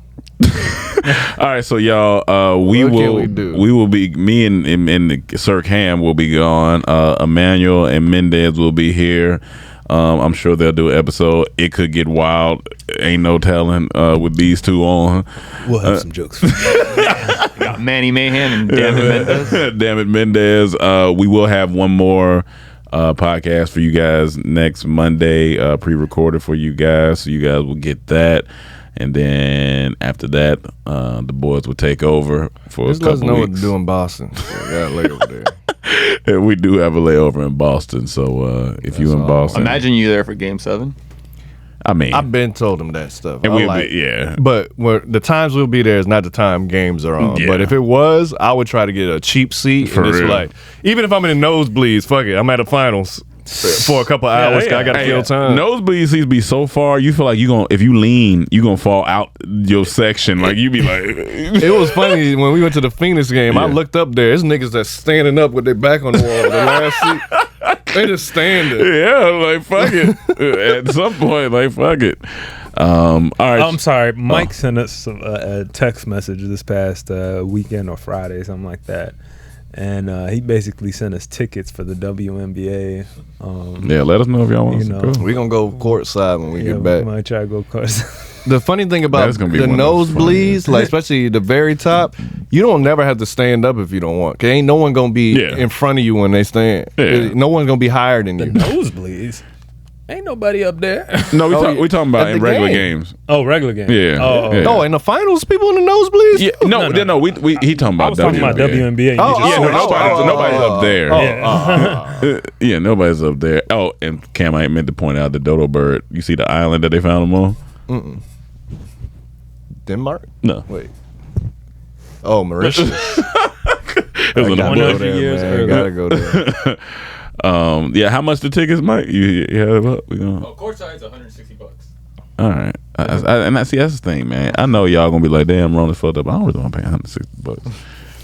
All right, so y'all, we will be, me and Sir Cam will be gone. Emmanuel and Mendez will be here. I'm sure they'll do an episode. It could get wild. Ain't no telling with these two on. We'll have some jokes. Got Manny Mayhem and Damn It Mendez. Damn it, Mendez. We will have one more podcast for you guys next Monday, pre-recorded for you guys, so you guys will get that. And then after that, the boys will take over for Just a let us couple know weeks. what to do in Boston. So we got a layover there. And we do have a layover in Boston, so if you in Boston, Imagine you there for Game 7. I mean, I've been told them that stuff. And I'm we'll like, be, yeah. But the times we'll be there is not the time games are on. Yeah. But if it was, I would try to get a cheap seat. For and it's real. like, even if I'm in the nosebleeds, fuck it. I'm at the finals for a couple hours. I got to kill time. Nosebleed seats be so far, you feel like if you lean, you gonna fall out your section. Like you be like, It was funny when we went to the Phoenix game. I looked up there. There's niggas that's standing up with their back on the wall. The last seat, they just standing. Yeah, like fuck it. At some point, like fuck it. All right. I'm sorry. Mike sent us a text message this past weekend or Friday, something like that. And he basically sent us tickets for the WNBA. Yeah, let us know if y'all want to go. We're going to go courtside when we get back. We might try to go courtside. The funny thing about That's gonna be the one of the nosebleeds, like especially the very top, you don't never have to stand up if you don't want. 'Cause ain't no one gonna be in front of you when they stand. Yeah. No one's gonna be higher than you. Nosebleeds? Ain't nobody up there. No, we talking about At in the regular game. games. Oh, regular game. Yeah. Oh, yeah. No, in the finals, people in the nosebleeds. Yeah, no. We he talking about I was talking about WNBA. Nobody's up there. Yeah. Yeah, nobody's up there. Oh, and Cam, I meant to point out the dodo bird. You see the island that they found him on? Mm-mm. Denmark? No. Wait. Oh, Mauritius. It was I on gotta the go book. there, man. Gotta go there. Yeah, how much the tickets, Mike? You have it up? We gonna... Courtside's $160. All right. That's the thing, man. I know y'all gonna be like, damn, Ron is fucked up. I don't really want to pay $160.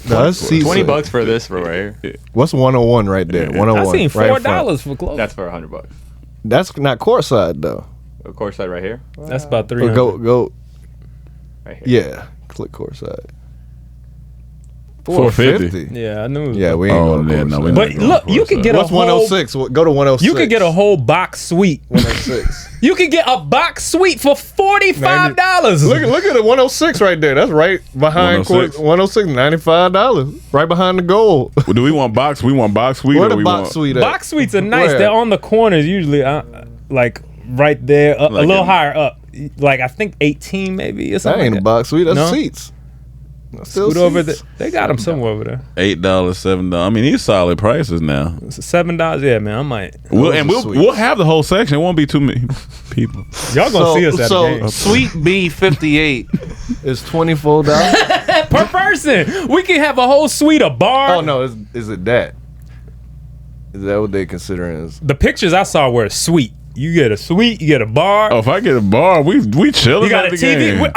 That's $20 for this for right here. What's 101 right there? 101. I seen right in front. $4 for clothes. That's for $100. That's not courtside though. Courtside right here. That's about Or $300. go. Right here. Yeah, click courtside. $450. Yeah, I knew. Yeah, we ain't going yeah, no, we But look, you could get What's a whole 106? Go to 106. You could get a whole box suite. 106. You could get a box suite for $45. Look at the 106 right there. That's right behind 106. 106, $95. Right behind the goal. Well, do we want box? We want box suite. Where or the we box want... suite at? Box suites are nice. Where? They're on the corners usually, like right there, a Like little in- higher up. Like I think 18 maybe or That something. ain't like a box suite. That's No? seats. That's still Scoot over there. seats. They got them somewhere over there. $8, $7. I mean, these solid prices now. It's $7. Yeah, man. I might. We'll have the whole section. It won't be too many people. Y'all gonna see us at the game. Suite B58 is $24. Per person. We can have a whole suite, a bar. Oh no, is it that? Is that what they considering as? The pictures I saw were a suite. You get a suite, you get a bar. Oh, if I get a bar, we chilling. You got at a the TV. game.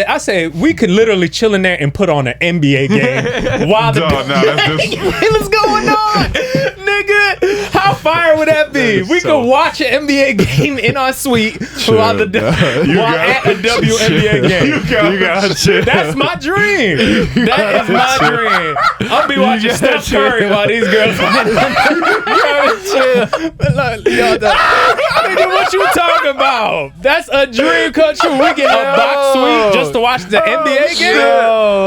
I said we could literally chill in there and put on an NBA game while the No, that's just- game is going on, nigga. How fire would that be? We could watch an NBA game in our suite while at a WNBA game. You got chill. That's my dream. That is my dream. I'll be watching Steph Curry while these girls. Nigga, what you talking about? That's a dream come true. We get a box suite just to watch the NBA game.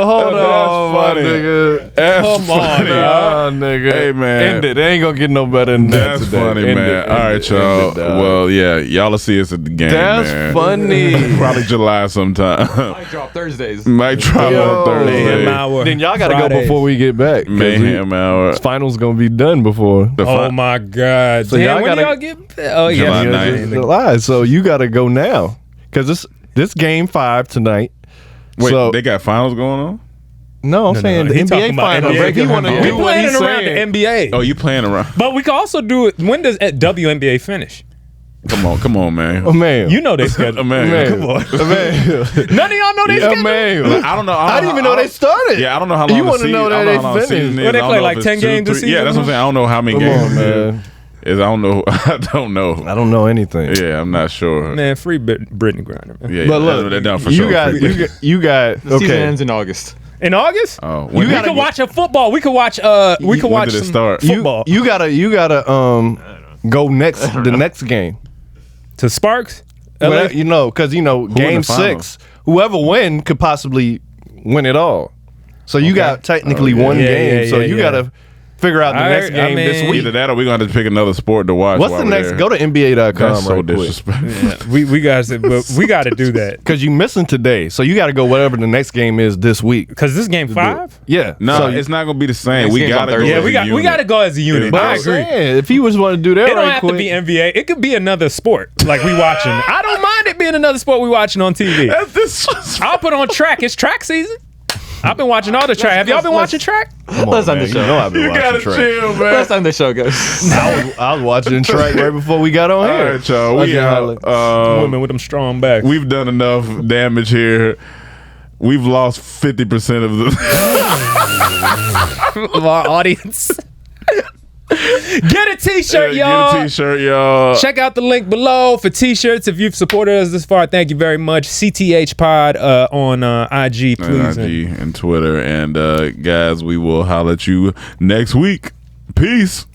Hold on, funny. nigga. That's Come on, funny. Nah, nigga. Hey, man. End it. They ain't gonna get no better than that That's today. funny, End man. it, All end right, it, y'all. end it, dog. Well, yeah, y'all will see us at the game. That's man. funny. Probably July sometime. Might drop Thursdays. Might drop Yo. on Thursday. Mayhem hour. Then y'all gotta Fridays. go before we get back. 'cause Mayhem hour. This finals gonna be done before. Oh my god! So Damn, y'all when gotta- y'all get? Oh yeah, July yeah, 9th. yeah. July, so you gotta go now because this game 5 tonight. Wait, so, they got finals going on? no, I'm saying no, the he talking NBA about finals. NBA. If you want to We do what he's planning around saying, the NBA. Oh, you playing around? But we can also do it. When does WNBA finish? Come on, man. oh man, You know they schedule. man. Come on. man, None of y'all know they yeah, schedule. man. I don't know. I didn't even know they started. Yeah, I don't know how long. You the wanna season, know that I don't they know how long the finished. season is. What, they I don't play know like if 10 it's 2, games a 3. Yeah, that's what I'm saying. I don't know how many Come games. on, man. Is I don't know. I don't know. I don't know anything. Yeah, I'm not sure. Man, free Brittany Griner, man. Yeah, But yeah, look, they're down for you sure. got The season okay. ends in August. In August? Oh, We could watch a football. We could watch. We could when watch did it some start? football. You gotta go the next game. To Sparks? Well, you know, because in game the finals? 6, whoever win could possibly win it all. So you got technically one game. So you got to figure out the next game this week. Either that or we're going to pick another sport to watch. What's the next? Go to NBA.com. That's so right quick. disrespectful. We got to do that because you missing today. So you got to go whatever the next game is this week. Because this game 5. Yeah. No, so it's not going to be the same. We got to go. Yeah, as a we got to go as a unit. But I agree. If he was want to do that, It don't have to be NBA. It could be another sport like we watching. I don't mind it being another sport we watching on TV. I'll put on track. It's track season. I've been watching all the track. Have y'all been watching track? Let's end the show. You know I've been watching track. Chill, man. Let's end the show, guys. I was watching track right before we got on All here. right, y'all. We out. Women with them strong backs. We've done enough damage here. We've lost 50% of of our audience. Get a t-shirt, y'all. Get a t-shirt, y'all. Check out the link below for t-shirts. If you've supported us this far, thank you very much. CTH Pod on IG, please. IG and Twitter. And guys, we will holler at you next week. Peace.